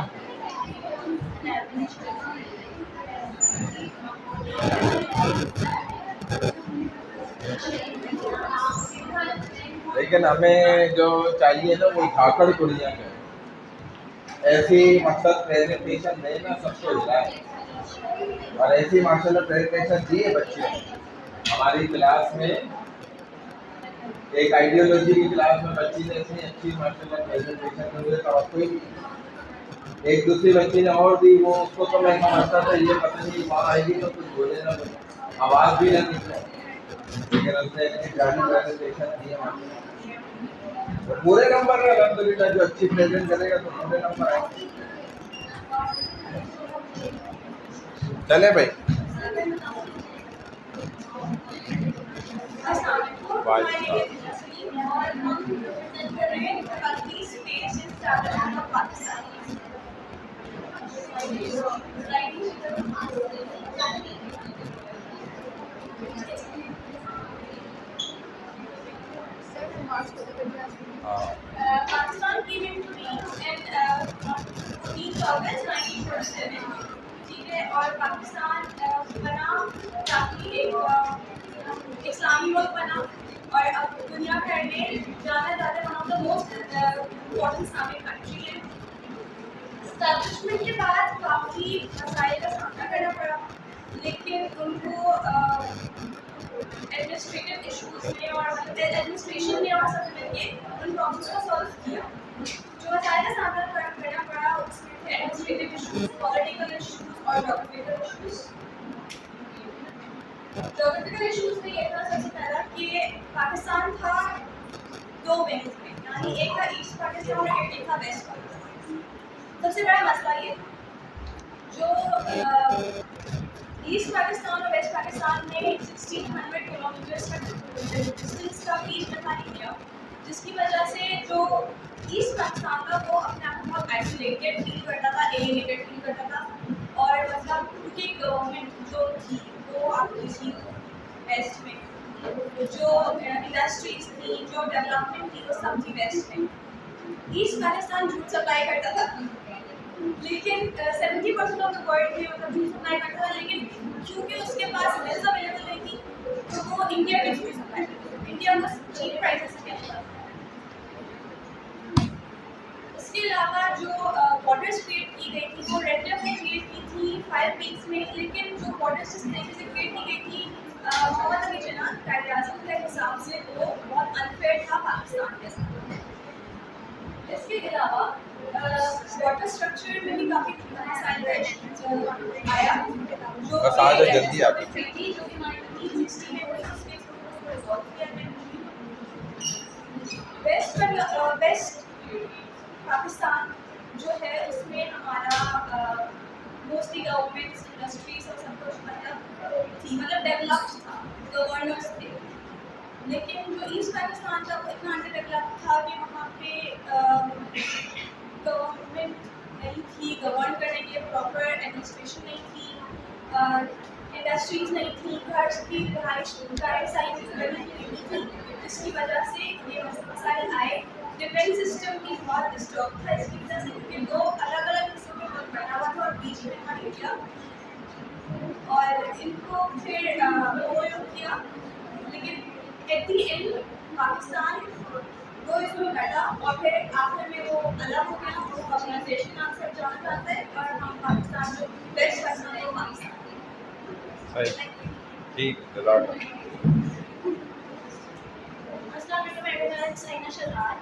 लेकिन हमें जो चाहिए ना वो झाकड़ कुड़िया है, ऐसी मकसद प्रेजेंटेशन देना सबको हिलाए, और ऐसी माशाल्लाह प्रेजेंटेशन दिए बच्चे हमारी क्लास में। एक आइडियोलॉजी की क्लास में बच्ची ने इतनी अच्छी माशाल्लाह प्रेजेंटेशन दी, तो कोई एक दूसरी बच्ची ने और दी, वो उसको तो मैं समझता था ये पता नहीं वहाँ आएगी तो कुछ बोले ना बोले, आवाज़ भी नहीं निकले, लेकिन उसने इतनी प्यारी प्रेजेंटेशन दी है। तो पूरे नंबर में अल्हम्दुलिल्लाह, जो अच्छी प्रेजेंट करेगा तो पूरे नंबर आएंगे। चले भाई, Pakistan came into being in 13th August 1947, ठीक है, और पाकिस्तान बना ताकि एक इस्लामी मुल्क बना, और अब दुनिया भर में जाना जाता है one of the most important Islamic country है। एस्टैब्लिशमेंट के बाद काफ़ी मसाइल का सामना करना पड़ा, लेकिन उनको एडमिनिस्ट्रेटिव इशूज़ में और एडमिनिस्ट्रेशन ने और सब मिलके उन प्रॉब्लम्स को सॉल्व किया। जो मसाइल का सामना करना पड़ा उसमें थे एडमिनिस्ट्रेटिव इशूज़, पॉलिटिकल इशूज़ और जोग्राफिकल इशूज़। जोग्राफिकल इशूज़ में ये था सबसे पहला कि पाकिस्तान था दो विंग्स में, यानी एक था ईस्ट पाकिस्तान और एक था वेस्ट पाकिस्तान। सबसे बड़ा मसला ये था जो ईस्ट पाकिस्तान और वेस्ट पाकिस्तान में 1600 किलोमीटर का डिस्टेंस का बीच में था इंडिया, जिसकी वजह से जो ईस्ट पाकिस्तान था वो अपने आप को बहुत आइसोलेटेड फील करता था, एलिएनेटेड फील करता था, और मतलब क्योंकि गवर्नमेंट जो थी वो आपकी थी वेस्ट में, जो इंडस्ट्रीज थी, जो डेवलपमेंट थी वो सब थी वेस्ट में। ईस्ट पाकिस्तान जूट सप्लाई करता था, लेकिन 70% ऑफ द वर्ल्ड में मतलब जूट सप्लाई करता था, लेकिन क्योंकि उसके पास मिल्स अवेलेबल नहीं थी तो वो इंडिया के जूट सप्लाई करता था, इंडिया में चीप प्राइसेस में आता था। इसके अलावा जो बॉर्डर्स क्रिएट की गई थी वो रेंडम में क्रिएट की थी 5 वीक्स में, लेकिन जो बॉर्डर्स जिस तरीके से क्रिएट की गई थी मोहम्मद अली जिन्ना कायद-ए-आज़म के हिसाब से वो बहुत अनफेयर था पाकिस्तान के साथ। इसके अलावा वाटर स्ट्रक्चर में भी काफ़ी मसाइल आया, जो बस आ जाओ जल्दी आ जाओ। ट्रीटी जो कि 1960 में हुई उसके रिजॉल्व किया गया। वेस्ट पाकिस्तान जो है उसमें हमारा मोस्टली गवर्नमेंट्स, इंडस्ट्रीज और सब कुछ मतलब डेवलप्ड था, गवर्नर्स थे, लेकिन जो ईस्ट पाकिस्तान था वो इतना अंडर डेवलप था कि वहाँ पे गवर्नमेंट नहीं थी, गवर्न करने के प्रॉपर एडमिनिस्ट्रेशन नहीं थी, इंडस्ट्रीज नहीं थी, घर की रहाइश नहीं थी, जिसकी वजह से ये मसाइल आए। डिफेंस सिस्टम भी बहुत डिस्टर्ब था इसकी वजह से, क्योंकि दो अलग अलग हिस्सों में बहुत बना हुआ था और बीच में था इंडिया, और इनको फिर ओवरलुक किया, लेकिन एट दी एंड पाकिस्तान दो इसमें बैठा और फिर आखिर में वो अलग हो गया, वो ऑर्गेनाइजेशन नाम से जाना जाता है, और हम पाकिस्तान जो वेस्ट पाकिस्तान है वो पाकिस्तान। ठीक अस्सलाम वालेकुम everyone, Saina Shahzad.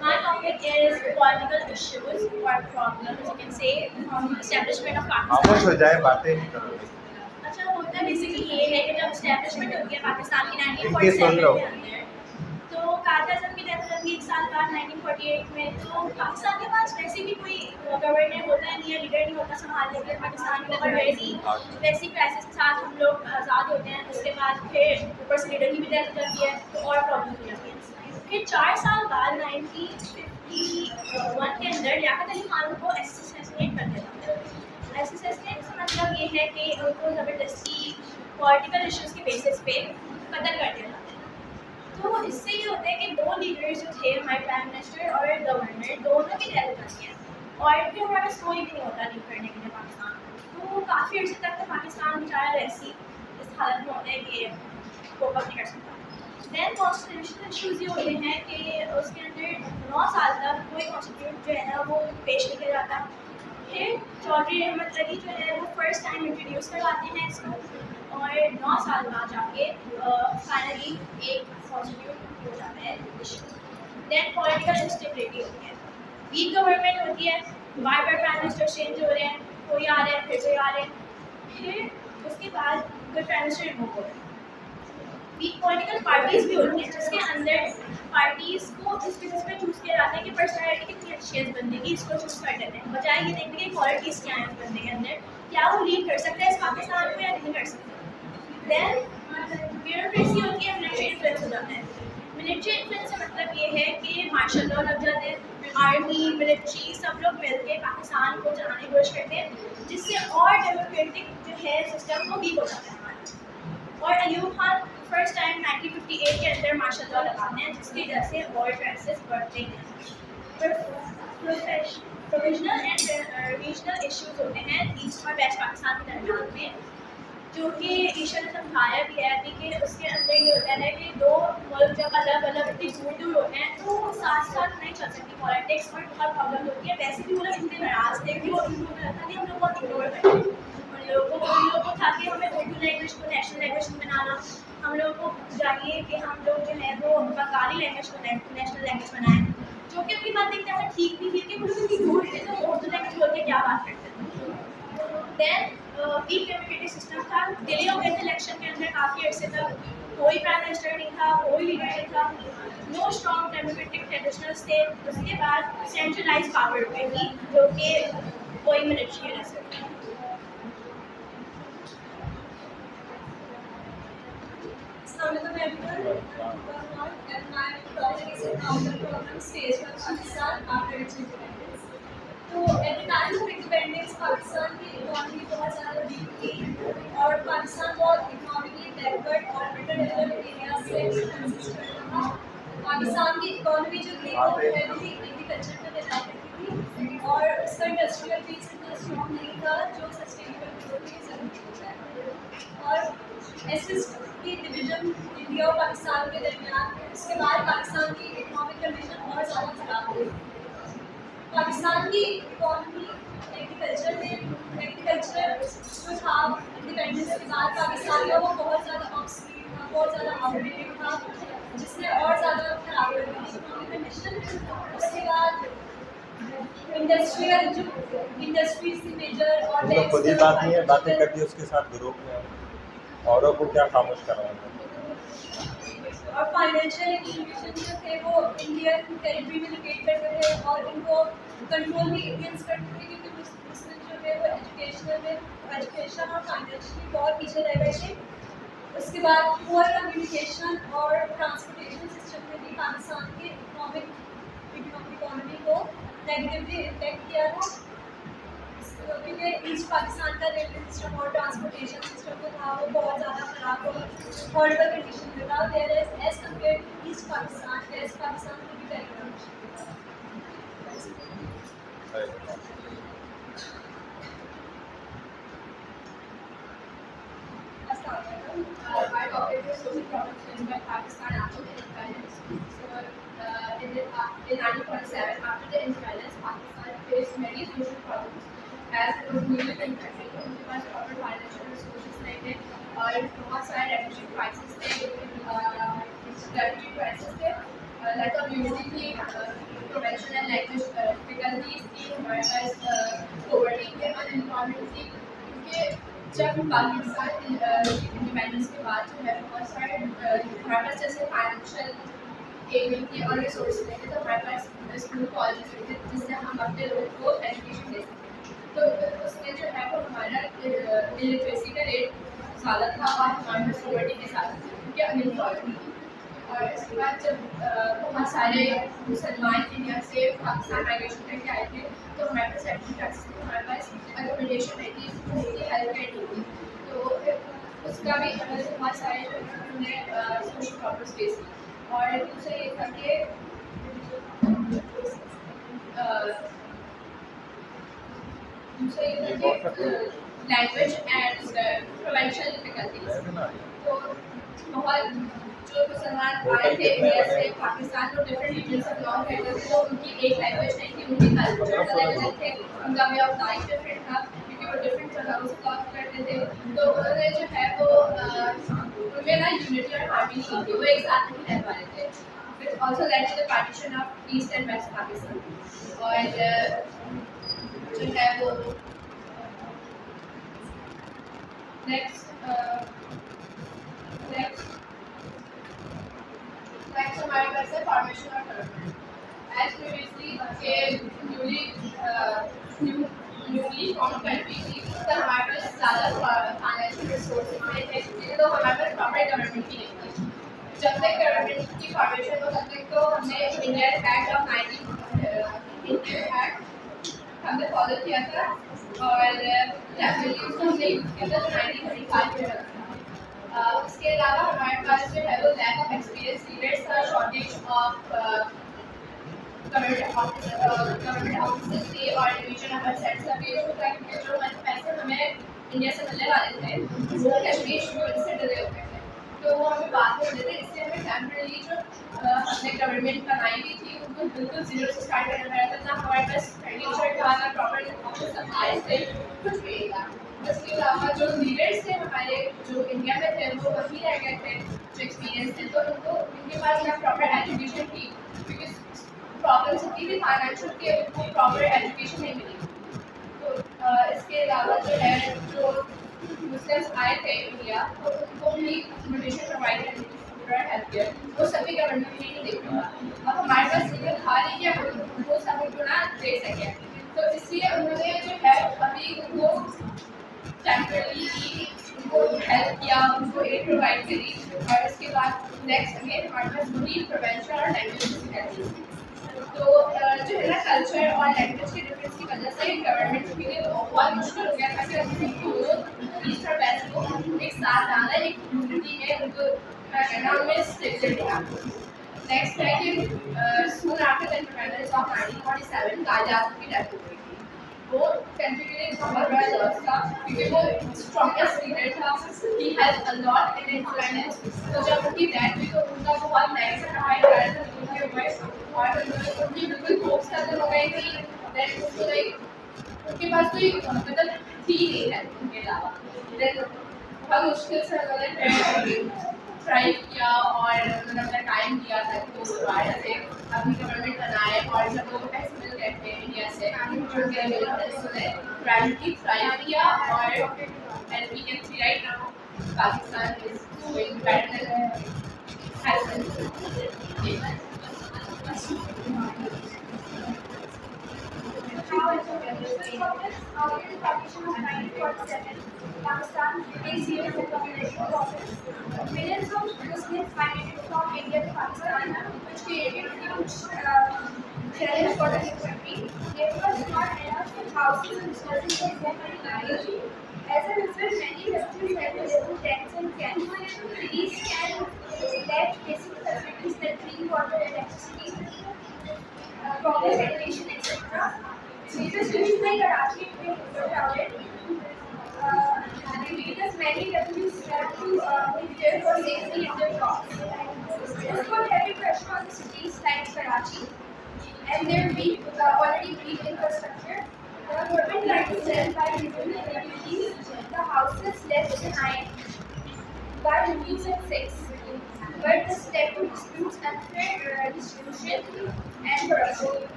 My topic is political issues or problems, you can say, from establishment of खामोश Pakistan. हो जाए, बातें नहीं करोगे। अच्छा, होता बेसिकली ये है कि जब establishment होती है पाकिस्तान की इनकी सुन लो। 1947 के अंदर, तो कायद आज़म की डेथ हो गई 1 साल बाद 1948 में। तो पाकिस्तान के पास वैसे भी कोई गवर्नर होता नहीं है, लीडर नहीं होता संभालने के लिए। पाकिस्तान में ऑलरेडी वैसी क्राइसिस के साथ हम लोग आज़ाद होते हैं, उसके बाद फिर ऊपर से लीडर की भी डेथ हो जाती है, तो और प्रॉब्लम हो जाती है। फिर 4 साल बाद 1951 के अंदर लियाकत अली खान को असैसिनेट कर दिया था। असैसिनेट का मतलब ये है कि उनको ज़बरदस्ती पॉलिटिकल इश्यूज़ के बेसिस पे कत्ल कर दिया था। तो इससे ये होता है कि दो लीडर्स जो थे, हमारे प्राइम मिनिस्टर और गवर्नर, दोनों की डेथ हो जाती है और फिर हमारे पास कोई भी नहीं होता लीड करने के लिए पाकिस्तान को। तो काफ़ी अर्से तक तो पाकिस्तान बेचारा ऐसी इस हालत में होता है कि कोप अप नहीं कर सकता। दैन कॉन्स्टिट्यूशनल इशूज़ ये होते हैं कि उसके अंदर 9 साल तक कोई कॉन्स्टिट्यूट जो है ना वो पेश नहीं किया जाता। फिर चौधरी रहमत अली जो है वो फर्स्ट टाइम इंट्रोड्यूस करवाते हैं इसको और 9 साल बाद जाके फाइनली एक कॉन्स्टिट्यूट हो जाता है। दैन पॉलिटिकल इंस्टेबिलिटी होती है, वीक गवर्नमेंट होती है, बार बार प्राइम मिनिस्टर चेंज हो रहे हैं, कोई आ रहे हैं फिर कोई आ रहे हैं, फिर उसके बाद कोई प्राइम मिनिस्टर रिमूव हो रहे हैं। वीक पॉलिटिकल पार्टीज भी होती हैं जिसके अंदर पार्टीज को इस बेसिस पे चूज़ किया जाता है कि पर्सनैलिटी कितनी अच्छी है इस बंदे की, इसको चूज़ कर देते हैं, बजाय ये देखने की क्वालिटीज़ क्या है इस बंदे के अंदर, क्या वो लीड कर सकता है इस पाकिस्तान को या नहीं कर सकता। दैन ब्यूरोक्रेसी होती है, मिलिट्री इन्फ्लुएंस हो जाता है। मिलिट्री इन्फ्लुएंस का मतलब ये है कि मार्शल लॉ लग जाते हैं, आर्मी मिलिट्री सब लोग मिलकर पाकिस्तान को चलाने की कोशिश करते हैं, जिससे और डेमोक्रेटिक जो है सिस्टम वो वीक हो जाता है हमारा। और अयूब खान फर्स्ट टाइम 1958 के अंदर मार्शल लॉ लगाते हैं, जिसकी वजह से और क्राइसिस बढ़ते हैं। प्रोविजनल एंड रीजनल इश्यूज होते हैं ईस्ट और वेस्ट पाकिस्तान के दरमियान में, जो कि ईशा ने समझाया भी है कि उसके अंदर ये होता है कि दो मुल्क जब अलग अलग इतनी दूर दूर होते हैं तो साथ साथ नहीं चल सकती पॉलिटिक्स और बहुत प्रॉब्लम होती है। वैसे भी वो लोग इतने नाराज थे कि वो उनको लगता कि हम लोग बहुत इग्नोर करते हैं उन लोगों को था कि हमें उर्दू लैंग्वेज को नेशनल लैंग्वेज बनाना, हम लोगों को चाहिए कि हम लोग जो है वो बंगाली लैंग्वेज को नेशनल लैंग्वेज बनाएं, जो कि अपनी बात देखते हैं ठीक नहीं थी कि वो लोग इतनी दूर थे तो उर्दू लैंग्वेज बोल के क्या बात करते थे। दैन वीक डेमोक्रेटिक सिस्टम था, डिले हो गए थे इलेक्शन के अंदर काफ़ी अर्से तक, कोई प्राइम मिनिस्टर नहीं था, कोई लीडर नहीं था, नो स्ट्रॉन्ग डेमोक्रेटिक ट्रेडिशनल्स थे। उसके बाद सेंट्रलाइज पावर पे थी जो कि कोई मिलिट्री रह सकती है। Assalamualaikum everyone. And my topic is about the problem faced by Pakistan after its independence. तो at the time of independence Pakistan की इकोनॉमी बहुत ज़्यादा वीक थी और पाकिस्तान बहुत इकोनॉमिकली बैकवर्ड और अंडर डेवलप्ड एरिया से कंसिस्ट करता था। पाकिस्तान की इकोनॉमी जो थी वो हेवीली एग्रीकल्चर पर डिपेंड करती थी और उसका इंडस्ट्रियल बेस इतना स्ट्रॉन्ग नहीं था जो सस्टेनेबल ग्रोथ की ज़रूरत होता है। और ऐसे की डिवीजन इंडिया और पाकिस्तान के दरमियान, उसके बाद पाकिस्तान की इकोनॉमिक कंडीशन और ज़्यादा ख़राब हुई। पाकिस्तान की इकोनॉमी एग्रीकल्चर जो था इंडिपेंडेंस के बाद पाकिस्तान का वो बहुत ज़्यादा ऑब्सोलीट था, बहुत ज़्यादा आउटडेटेड था, जिसने और ज़्यादा खराब कर दी इकोनॉमिक कंडीशन। उसके बाद इंडस्ट्रियल जो इंडस्ट्रीज थी मेजर और तो खुद ही बात नहीं है, बातें करती है उसके साथ ग्रुप में औरों को क्या खामोश करवाना। और फाइनेंशियल इंस्टीट्यूशन जो थे वो इंडियन टेरिटरी में लोकेट करते थे और इनको कंट्रोल भी इंडियंस करते थे क्योंकि मुस्लिम जो थे वो एजुकेशन और फाइनेंशियली बहुत पीछे रह गए थे। उसके बाद पुअर कम्युनिकेशन और ट्रांसपोर्टेशन सिस्टम ने भी पाकिस्तान के इकोनॉमी को नेगेटिवली इम्पेक्ट किया था क्योंकि ईस्ट पाकिस्तान का रेलवे सिस्टम और ट्रांसपोर्टेशन सिस्टम जो था वो बहुत ज़्यादा ख़राब और हॉरिबल कंडीशन में था। There is as compare to East Pakistan, West Pakistan को भी very My topic is social problems faced by Pakistan after the independence. So, in 1947, after the independence, Pakistan faced many social problems as it was newly independent. उनके पास proper financial resources नहीं थे और बहुत सारे refugee crises थे, refugee crisis थे, like community की professional and language difficulties की, हमारे पास पॉवर्टी के, अनएम्प्लॉयमेंट की, क्योंकि जब पाकिस्तान इंडिपेंडेंस के बाद जो है बहुत सारे हमारे पास जैसे फाइनेंशियल एड के और रिसोर्स थे, तो हमारे पास स्कूल कॉलेज थे जिससे हम अपने लोगों को एजुकेशन दे सकते। तो उसमें जो है वो हमारा इलिटरेसी का रेट ज़्यादा था और हमारे पास पॉवर्टी के साथ क्योंकि अनएम्प्लॉयमेंट थी। और इसके बाद जब बहुत सारे मुसलमान इंडिया से पाकिस्तान माइग्रेशन करके आए थे, तो हमारे पास सेटलमेंट टैक्स थी, हमारे पास अकोमोडेशन है कि उनकी हेल्प करनी थी, तो उसका भी बहुत सारे हमने सोशल प्रॉब्लम्स फेस की। और दूसरा ये था कि लैंग्वेज एंड प्रोवेंशनल डिफिकल्टीज। तो बहुत जो मुसलमान आए थे इंडिया से पाकिस्तान को डिफरेंट रीजन से बिलोंग करते थे, तो उनकी एक लैंग्वेज नहीं थी, उनके कल्चर अलग अलग थे, उनका वे ऑफ लाइफ डिफरेंट था क्योंकि वो डिफरेंट जगहों से बिलोंग करते थे। तो उन्होंने जो है वो उनमें ना यूनिटी और हार्मनी नहीं थी, वो एक साथ नहीं रह पा रहे थे। It also led to the partition of East and West Pakistan. और जो है वो next हमारे पास है formation of government. As previously newly formed country थी, तो हमारे पास ज़्यादा फाइनेंशियल रिसोर्सेज नहीं थे, तो हमारे पास प्रॉपर गवर्नमेंट ही नहीं थी। जब तक गवर्नमेंट की फॉर्मेशन हो तब तक तो हमने इंडियन एक्ट ऑफ 19 हमने फॉलो किया था और डेफिनेटली उसको हमने यूज़ किया था जो 1935 में बना था। उसके अलावा हमारे पास जो है वो लैक ऑफ एक्सपीरियंस लीडर्स था, शॉर्टेज ऑफ गवर्नमेंट ऑफिसर्स थे और डिवीजन ऑफ असेट्स का भी इशू था क्योंकि जो पैसे हमें इंडिया से मिलने वाले थे वो कश्मीर शुरू से डिले हो गए थे, तो वो हमें बाद में मिले थे। इससे हमें टेम्परेरी जो हमने गवर्नमेंट बनाई हुई थी उनको बिल्कुल जीरो से स्टार्ट करना पड़ा था, ना हमारे पास फर्नीचर था, ना प्रॉपर सप्लाईज थे, कुछ भी नहीं था। इसके अलावा जो लीडर्स थे हमारे जो इंडिया में थे वो वहीं रह गए थे जो एक्सपीरियंस थे, तो उनके पास ना प्रॉपर एजुकेशन थी क्योंकि प्रॉब्लम्स इतनी थी फाइनेंशियल के उनको प्रॉपर एजुकेशन नहीं मिली। तो इसके अलावा जो है जो मुस्लिम्स आए थे इंडिया तो उनको भी अकोमोडेशन प्रोवाइड करनी थी, फूड और हेल्थ केयर, वो सभी गवर्नमेंट ने नहीं देखा। अब हमारे पास इधर था नहीं कि हम वो सब उनको ना दे सकें, तो इसलिए उन्होंने जो है अभी उनको टेम्परेरी उनको हेल्प किया, उनको एड प्रोवाइड करी और इसके बाद नेक्स्ट अगेन हमारे पास वही प्रिवेंशन और लैंग्वेज है। तो जो है ना कल्चर और लैंग्वेज के डिफरेंस की वजह से गवर्नमेंट के लिए बहुत मुश्किल हो गया था कि दोनों ईस्ट और वेस्ट को एक साथ लाना, एक यूनिटी में उनको करना, उनमें स्टेबिलिटी आना। नेक्स्ट है कि soon after the independence of 1947 कायदात की डेथ हो गई थी। वो कंट्री के लिए बहुत बड़ा लॉस था क्योंकि वो स्ट्रॉन्गेस्ट लीडर था, he help a lot in independence. तो जब उनकी डेथ हुई तो उनका बहुत नेगेटिव इफेक्ट आ रहा था उनके ऊपर और उनकी बिल्कुल होप्स खत्म हो गई थी। देन उसको लाइक उनके पास कोई मतलब थी नहीं है उनके अलावा। देन बहुत मुश्किल से उन्होंने ट्राई किया और उन्होंने अपना टाइम दिया था कि वो दोबारा से अपनी गवर्नमेंट बनाए और जब लोग पैसे मिल गए थे इंडिया से उन्होंने प्राइवेटली ट्राई किया और and we can see right now Pakistan is doing better Pakistan faced serious population problems. Millions of Muslims migrated from India to Pakistan, which created huge challenge for the country. There was not enough houses and resources for them to manage. As a result, many refugees had to live in tents and camps. These camps lacked basic facilities like clean water, electricity, proper sanitation, etc. Major cities like Karachi were overcrowded. Because many refugees had to live there for safety in their jobs. This put heavy pressure on the cities like Karachi and their already weak infrastructure. The government tried to sell by removing the refugees the houses left behind by removing 6. but this led to disputes, unfair distribution, and corruption.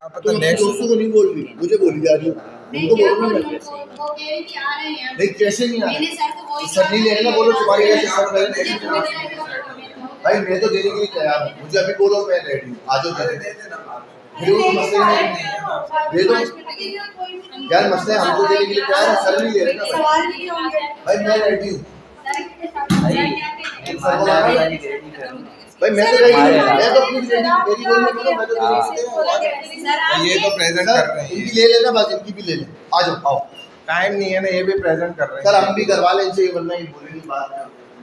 आप तो अपने दोस्तों को नहीं बोल रही, मुझे बोली जा रही हो। उनको बोलो ना, वो कह रही थी आ रहे हैं नहीं कैसे नहीं आ रहे? मैंने सर को वही सर नहीं ले रहे ना, बोलो तुम्हारी कैसे सर पहले मुझे नहीं कोई ले नहीं रहे। लगा। भाई मैं तो देने के लिए तैयार हूँ, मुझे अभी बोलो मैं रेडी हूँ, आ जाओ जल्दी दे दो। यार मसला है, हमको देने के लिए तैयार है, सर नहीं ले रहे ना भाई मैं रेडी हूँ भाई, मैं तो रेडी हूँ, मैं तो अपनी रेडी मेरी बोलने को मैं तो ये तो प्रेजेंट कर रहे हैं, इनकी ले लेना बस, इनकी भी ले ले, आ जाओ आओ। टाइम नहीं है ना, ये भी प्रेजेंट कर रहे सर हैं। हम भी करवा लें इनसे, वरना ये बोलेंगे बाद में,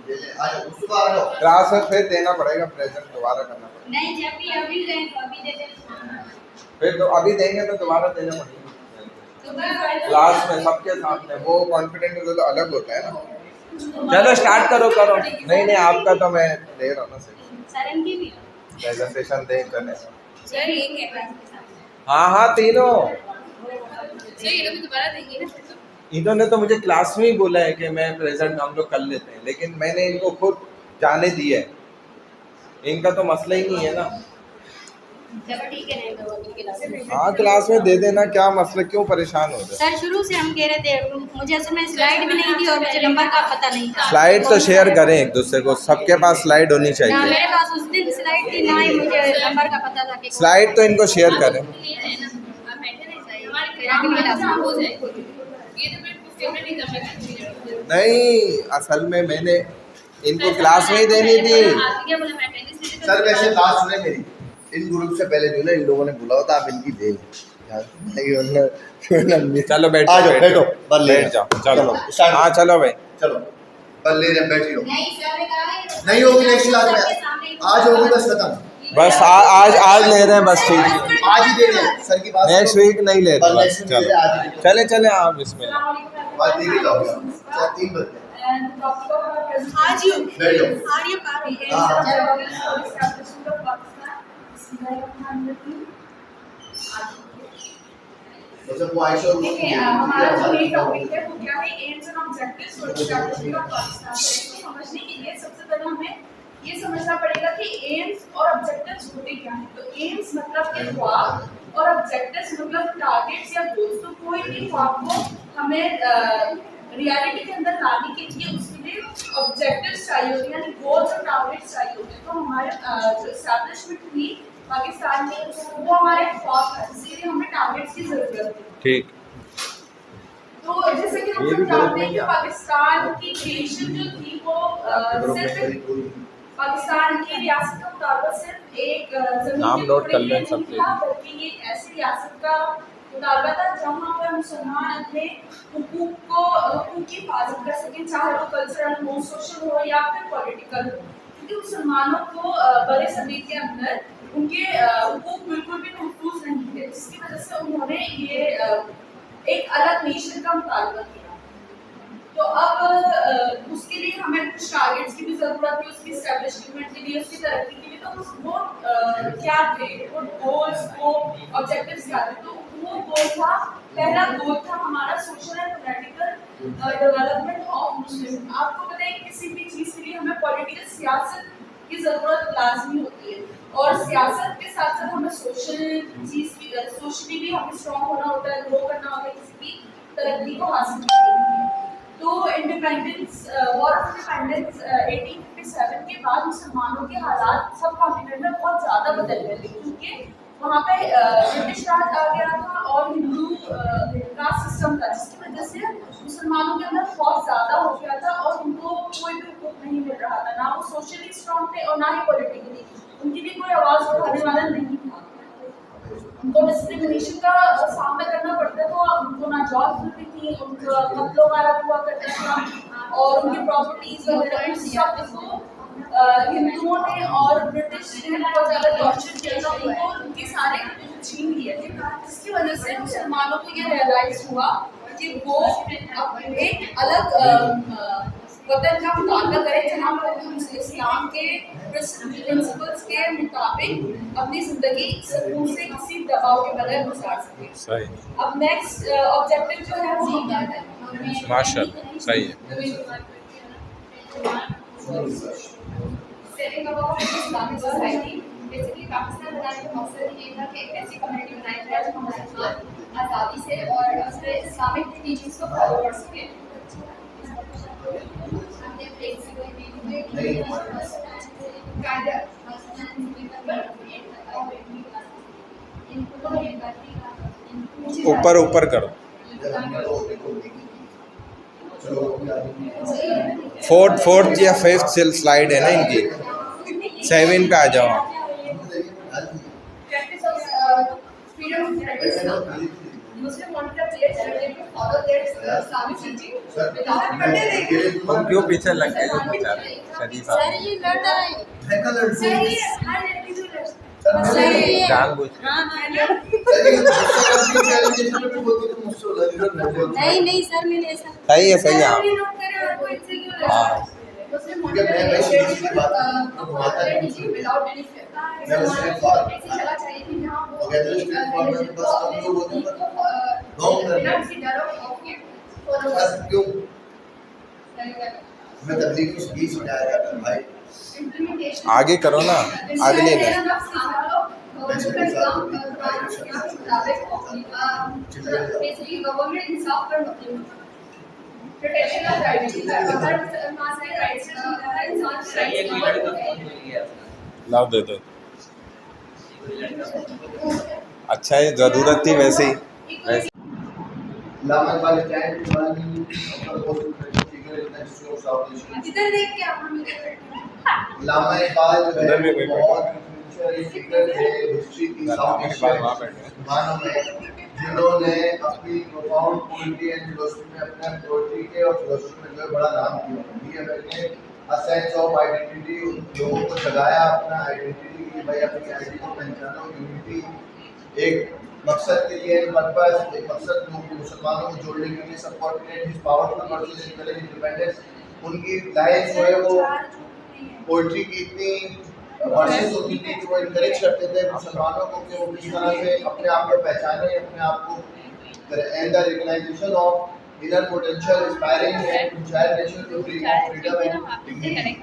ले ले आ जाओ, सुबह आ जाओ। क्लास में फिर देना पड़ेगा, प्रेजेंट दोबारा करना पड़ेगा। नहीं जब भी अभी गए तो अभी दे दें फिर तो अभी देंगे तो दोबारा देना पड़ेगा क्लास में सबके सामने। वो कॉन्फिडेंट तो अलग होता है ना। चलो स्टार्ट करो करो। नहीं नहीं आपका तो मैं दे रहा हूँ ना, सही सर इनकी भी प्रेजेंटेशन दे चले। सर एक है क्लास के साथ हाँ हाँ तीनों। सर ये लोग दोबारा देंगे ना फिर तो इन्होंने तो मुझे क्लास में ही बोला है कि मैं प्रेजेंट हम लोग कर लेते हैं, लेकिन मैंने इनको खुद जाने दिया है। इनका तो मसला ही नहीं है ना। चलो ठीक है नहीं तो अभी क्लास में हाँ क्लास में दे देना, क्या मसला, क्यों परेशान हो रहे। सर शुरू से हम कह रहे थे, मुझे असल में स्लाइड भी नहीं थी और मुझे नंबर का पता नहीं था। स्लाइड तो शेयर करें एक दूसरे को, सबके पास स्लाइड होनी ना चाहिए। मेरे पास उस दिन स्लाइड थी, ना ही मुझे नंबर का पता था कि स्लाइड तो इनको शेयर करें। नहीं असल में मैंने इनको क्लास में ही देनी थी। सर वैसे बात सुने मेरी, इन ग्रुप से पहले जो ना इन लोगों ने बोला होता आप इनकी दे चलो बैठो आ जाओ, बैठो बस ले बैठ जाओ चलो। start हाँ चलो भाई चलो बस ले रहे बैठी हो। नहीं सर ने कहा है नहीं होगी नेक्स्ट क्लास में, आज होगी बस खत्म। बस आज ले रहे हैं बस, ठीक है। आज ही दे रहे हैं सर की बात। नेक्स्ट वीक नहीं ले रहे बस, नेक्स्ट वीक आज ही चलो चले चले आप इसमें। बात दे के जाओगे आप 3 बजे आज ही बैठ जाओ। आज ये मतलब वो आयशा और देखिए हमारा जो मेन टॉपिक है वो क्या है, AIIMS and objectives for establishment of Pakistan. तो समझने के लिए सबसे पहले हमें ये समझना पड़ेगा कि एम्स और ऑब्जेक्टिव्स होते क्या हैं। तो एम्स मतलब कि ख्वाब और ऑब्जेक्टिव्स मतलब टारगेट्स या गोल्स। तो कोई भी ख्वाब को हमें रियलिटी के अंदर लाने के लिए उसके लिए ऑब्जेक्टिव्स चाहिए होते हैं, यानी गोल्स और टारगेट्स चाहिए होते हैं। तो हमारे जो एस्टैब्लिशमेंट हुई पाकिस्तान में वो हमारे ख्वाब था, इसीलिए हमें टारगेट्स की जरूरत है। ठीक। तो जैसे कि हम सब जानते हैं कि पाकिस्तान की क्रिएशन जो थी वो सिर्फ पाकिस्तान की रियासत का मुतालबा सिर्फ एक जमीन नाम के नोट टुकड़े कर के लें लिए सबके। नहीं था, बल्कि ये एक ऐसी रियासत का मुतालबा था जहाँ पर मुसलमान अपने हुकूक की हिफाजत कर सकें, चाहे वो कल्चरल हो, सोशल हो या फिर पॉलिटिकल हो। क्योंकि मुसलमानों को बड़े सदी के अंदर उनके हुकूक बिल्कुल भी महफूज नहीं थे, जिसकी वजह से उन्होंने ये एक अलग नेशन का मुतालबा किया। तो अब उसके लिए हमें कुछ टारगेट्स की भी जरूरत थी, उसकी एस्टैब्लिशमेंट के लिए, उसकी तरक्की के लिए। तो वो क्या थे, वो गोल्स, वो ऑब्जेक्टिव्स क्या थे। तो वो गोल था, पहला गोल था हमारा social and political development of Muslim. आपको पता है कि किसी भी चीज़ के लिए हमें पॉलिटिकल सियासत की जरूरत लाजमी होती है, और सियासत के साथ साथ हमें सोशली भी हमें स्ट्रॉन्ग होना होता है, ग्रो करना होता है किसी भी तरक्की को हासिल करने के लिए। तो इंडिपेंडेंस वॉर ऑफ इंडिपेंडेंस 1857 के बाद मुसलमानों के हालात सब कॉन्टिनेंट में बहुत ज़्यादा बदल गए थे, क्योंकि वहाँ पे ब्रिटिश राज आ गया था और हिंदू कास्ट सिस्टम था, जिसकी वजह से मुसलमानों के अंदर बहुत ज़्यादा हो गया था और उनको कोई भी हुकूक नहीं मिल रहा था। ना वो सोशली स्ट्रॉन्ग थे और ना ही पॉलिटिकली, उनकी भी कोई आवाज़ उठाने वाला नहीं था। उनको डिस्क्रिमिनेशन का सामना करना पड़ता था, उनको ना जॉब मिलती थी, उनका कत्लो गारत हुआ करता था और उनकी प्रॉपर्टीज वगैरह सब को हिंदुओं ने और ब्रिटिश ने बहुत ज़्यादा टॉर्चर किया था, उनको उनके सारे छीन लिए थे, जिसकी वजह से मुसलमानों को ये रियलाइज हुआ कि वो एक अलग वतन का मुताबिक करें जहाँ पर इस्लाम के प्रिंसिपल्स के मुताबिक अपनी ज़िंदगी सुकून से किसी दबाव के बगैर गुजार सके। सही। अब नेक्स्ट ऑब्जेक्टिव जो है वो माशाल्लाह सही है। Setting up of Islamic society, basically Pakistan बनाने का मकसद ये था कि एक ऐसी कम्युनिटी बनाई जाए जो मुसलमान आज़ादी से और उसके इस्लामिक टीचिंग्स को फॉलो कर सके। ऊपर ऊपर करो। फोर्थ या फिफ्थ स्लाइड है ना इनकी, 7 पे आ जाओ आप। तुम क्यों पीछे लग गए हो बेचारे शरीफ आदमी? जानबूझ के। नहीं सर, मैंने ऐसा सही है सही है। हाँ मैं तबलीग को भी सिखाया जाता है भाई। आगे करो ना, अगले में। लाओ दे दो। अच्छा है, जरूरत थी वैसे ही। इधर देख के आप लामा इकबाल जो है बहुत फिगर थे हिस्ट्री की साउथ एशियन मानों में, जिन्होंने अपनी प्रोफाउंड पोइट्री एंड फिलोसफी में अपने पोइट्री के और फिलोसफी में जो है बड़ा नाम किया। मैंने अ सेंस ऑफ आइडेंटिटी लोगों को जगाया, अपना आइडेंटिटी की भाई अपनी आइडेंटिटी को पहचानो, यूनिटी एक मकसद के लिए, पर्पस एक मकसद मुसलमानों को जोड़ने के लिए, सब continent is powerful versus independence. उनकी लाइफ जो है वो पोइट्री की इतनी वर्सेस होती थी कि वो इनकरेज करते थे मुसलमानों को कि वो किस तरह से अपने आप को पहचाने, अपने आप को and the recognization of inner potential inspiring and inspire nation to dream of freedom and dignity.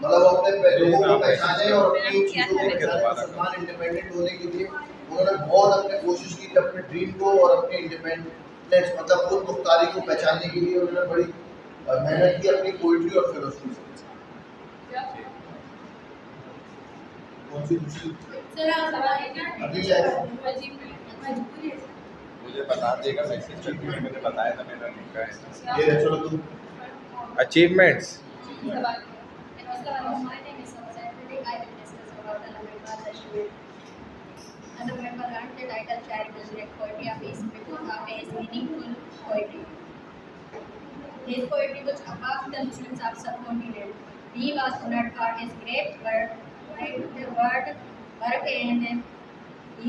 मतलब वो अपने लोगों को पहचाने और अपनी चीज़ों को पहचाने, मुसलमान इंडिपेंडेंट होने के लिए उन्होंने बहुत अपने कोशिश की कि अपने ड्रीम को और अपने इंडिपेंडेंस मतलब खुद मुख्तारी को पहचानने के लिए उन्होंने बड़ी मेहनत की अपनी पोइट्री और फिलोसफी से। मुझे बता देगा मैसेज करके, मैंने बताया था मेरा लिखा है। ये चलो तुम achievements. And the member earned the title Charitable Direct Poetry of his meaningful poetry. His poetry was above the Muslims of subcontinent. He was honored for his great work and he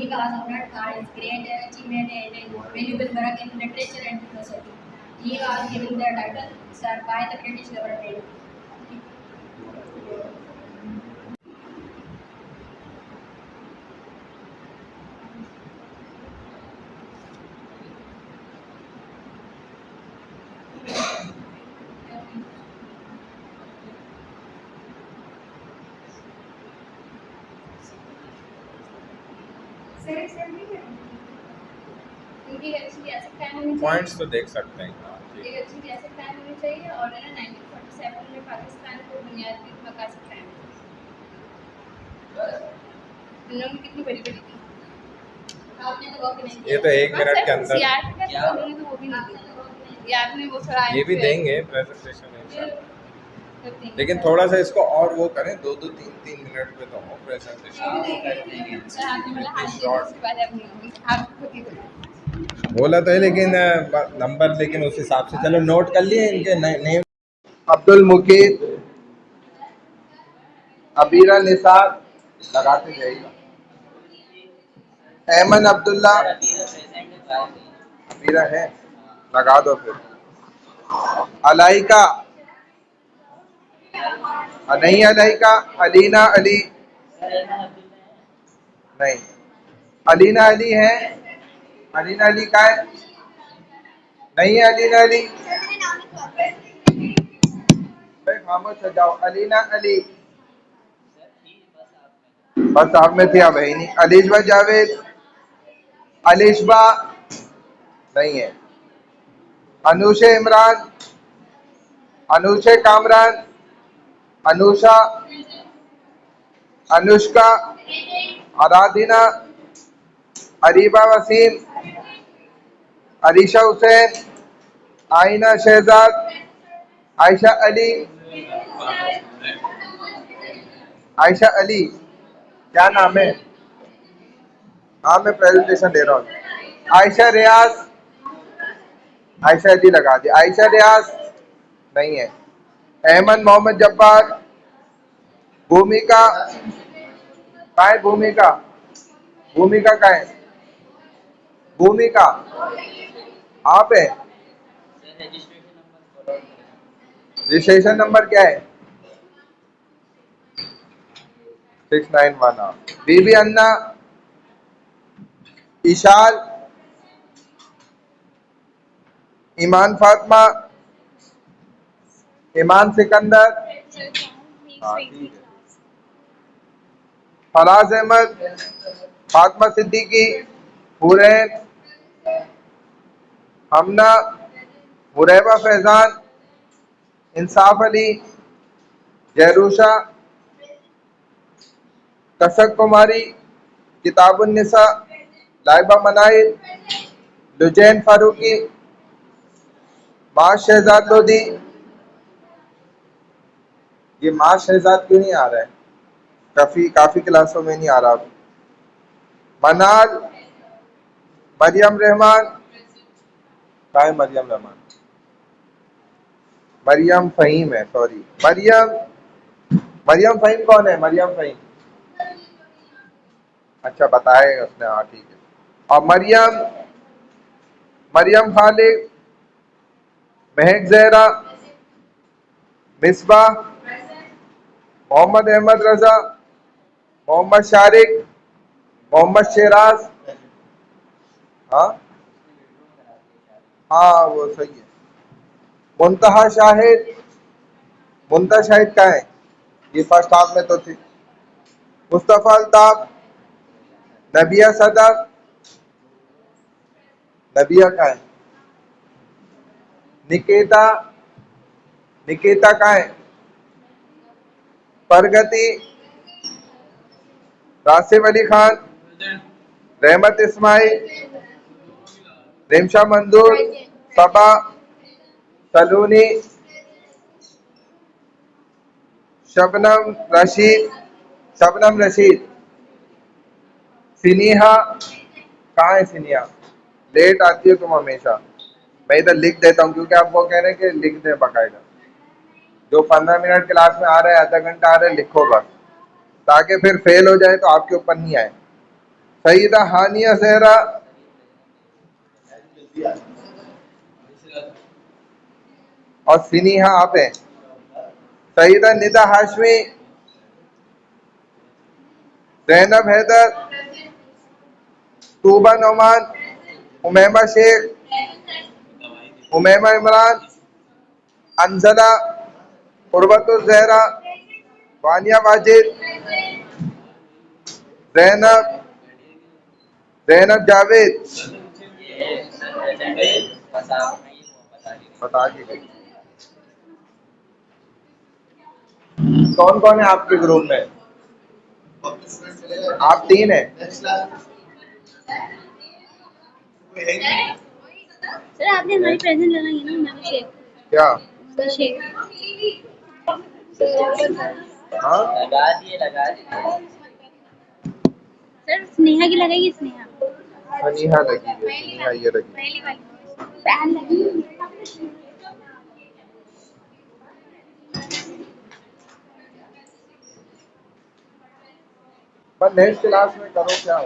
was honored for his great achievement and valuable work in literature and philosophy. He was given the title Sir by the British government. इनकी अच्छी ऐसे fan होनी points चाहिए, तो देख सकते हैं। एक अच्छी ऐसे फैन होनी चाहिए और है ना 1947 में पाकिस्तान को बुनियादी मकासद फैन दुनिया में कितनी बड़ी बड़ी थी, आपने तो वो भी नहीं ये तो 1 मिनट के अंदर क्या उन्होंने तो वो भी नहीं दिया यार, आपने वो थोड़ा ये भी देंगे प्रेजेंटेशन में, लेकिन थोड़ा सा इसको और वो करें, 2-2, 3-3 मिनट पे तो हो प्रेजेंटेशन। बोला तो है लेकिन नंबर, लेकिन उस हिसाब से चलो नोट कर लिए इनके नेम। अब्दुल मुकीद, अबीरा निसार लगाते जाइएगा, अहमद अब्दुल्ला, अबीरा है लगा दो फिर, अलाइका नहीं, अलाइका, अलीना अली नहीं, अलीना अली है, अलीना अली का है नहीं है, अलीना अली भाई खामोश हो जाओ। अलीना अली, बस आप में थी, अब है ही नहीं। अलीशबा जावेद, अलीशबा नहीं है। अनुशे इमरान, अनुशे कामरान, अनुषा, अनुष्का, आराधना, अरीबा वसीम, अरीशा हुसैन, आइना शहजाद, आयशा अली, आयशा अली, क्या नाम है? हाँ मैं प्रेजेंटेशन दे रहा हूँ। आयशा रियाज, आयशा अली लगा दी। आयशा रियाज नहीं है। अहमद मोहम्मद जब्बार, भूमिका का है? भूमिका, भूमिका का है? भूमिका आप है? रजिस्ट्रेशन नंबर क्या है? 691। बीबी अन्ना, इशाल, ईमान फातिमा, ईमान सिकंदर, हाँ ठीक है। फराज अहमद, फातिमा सिद्दीकी, हुरैन, हमना, हुरैबा फैजान, इंसाफ अली, जहरूशा, कसक कुमारी, किताबुन्निसा, लाइबा मनाइल, लुजैन फारूकी, माश शहजाद लोधी। ये माश शहजाद क्यों नहीं आ रहा है? काफी क्लासों में नहीं आ रहा। मनाल, मरियम रहमान, कहाँ है मरियम रहमान? मरियम फहीम है, सॉरी। मरियम फहीम कौन है? मरियम फहीम, अच्छा बताएगा उसने, हाँ ठीक है। और मरियम खालिद, महक जहरा, मिसबा, मोहम्मद अहमद रजा, मोहम्मद शारिक, मोहम्मद शेराज, हाँ हाँ वो सही है। मुंतहा शाहिद, मुंतहा शाहिद का है? ये फर्स्ट हाफ में तो थी। मुस्तफा अल्ताफ, नबिया सदफ, नबिया का है? निकेता, निकेता का है? प्रगति, रासिफ अली खान, रहमत इस्माइल, रिमशा मंदूर, सबा, सलूनी, शबनम रशीद, सिनीहा, कहाँ है सिनीहा? लेट आती है तुम हमेशा। मैं इधर लिख देता हूँ क्योंकि आप वो कह रहे हैं कि लिख दे बकायदा। जो 15 मिनट क्लास में आ रहा है, आधा घंटा आ रहा है, लिखो बस, ताकि फिर फेल हो जाए तो आपके ऊपर नहीं आए। सईदा हानिया जहरा, और सिनीहा आप हैं। सईदा निदा हाशमी, जैनब हैदर, तूबा नौमान, उमैमा शेख, उमैमा इमरान, अंजला, उर्वतुल जहरा, वानिया वाजिद, जैनब जावेद, बता दी गई। कौन कौन है आपके ग्रुप में? आप 3 हैं। सर आपने हमारी प्रेजेंट लगाई है ना, शेख क्या? शेख हाँ लगा दिए। सर स्नेहा की लगाइए, स्नेहा सनीहा लगी है, सनीहा ये लगी। पहली वाली फैन लगी है। पर नेक्स्ट क्लास में करो क्या?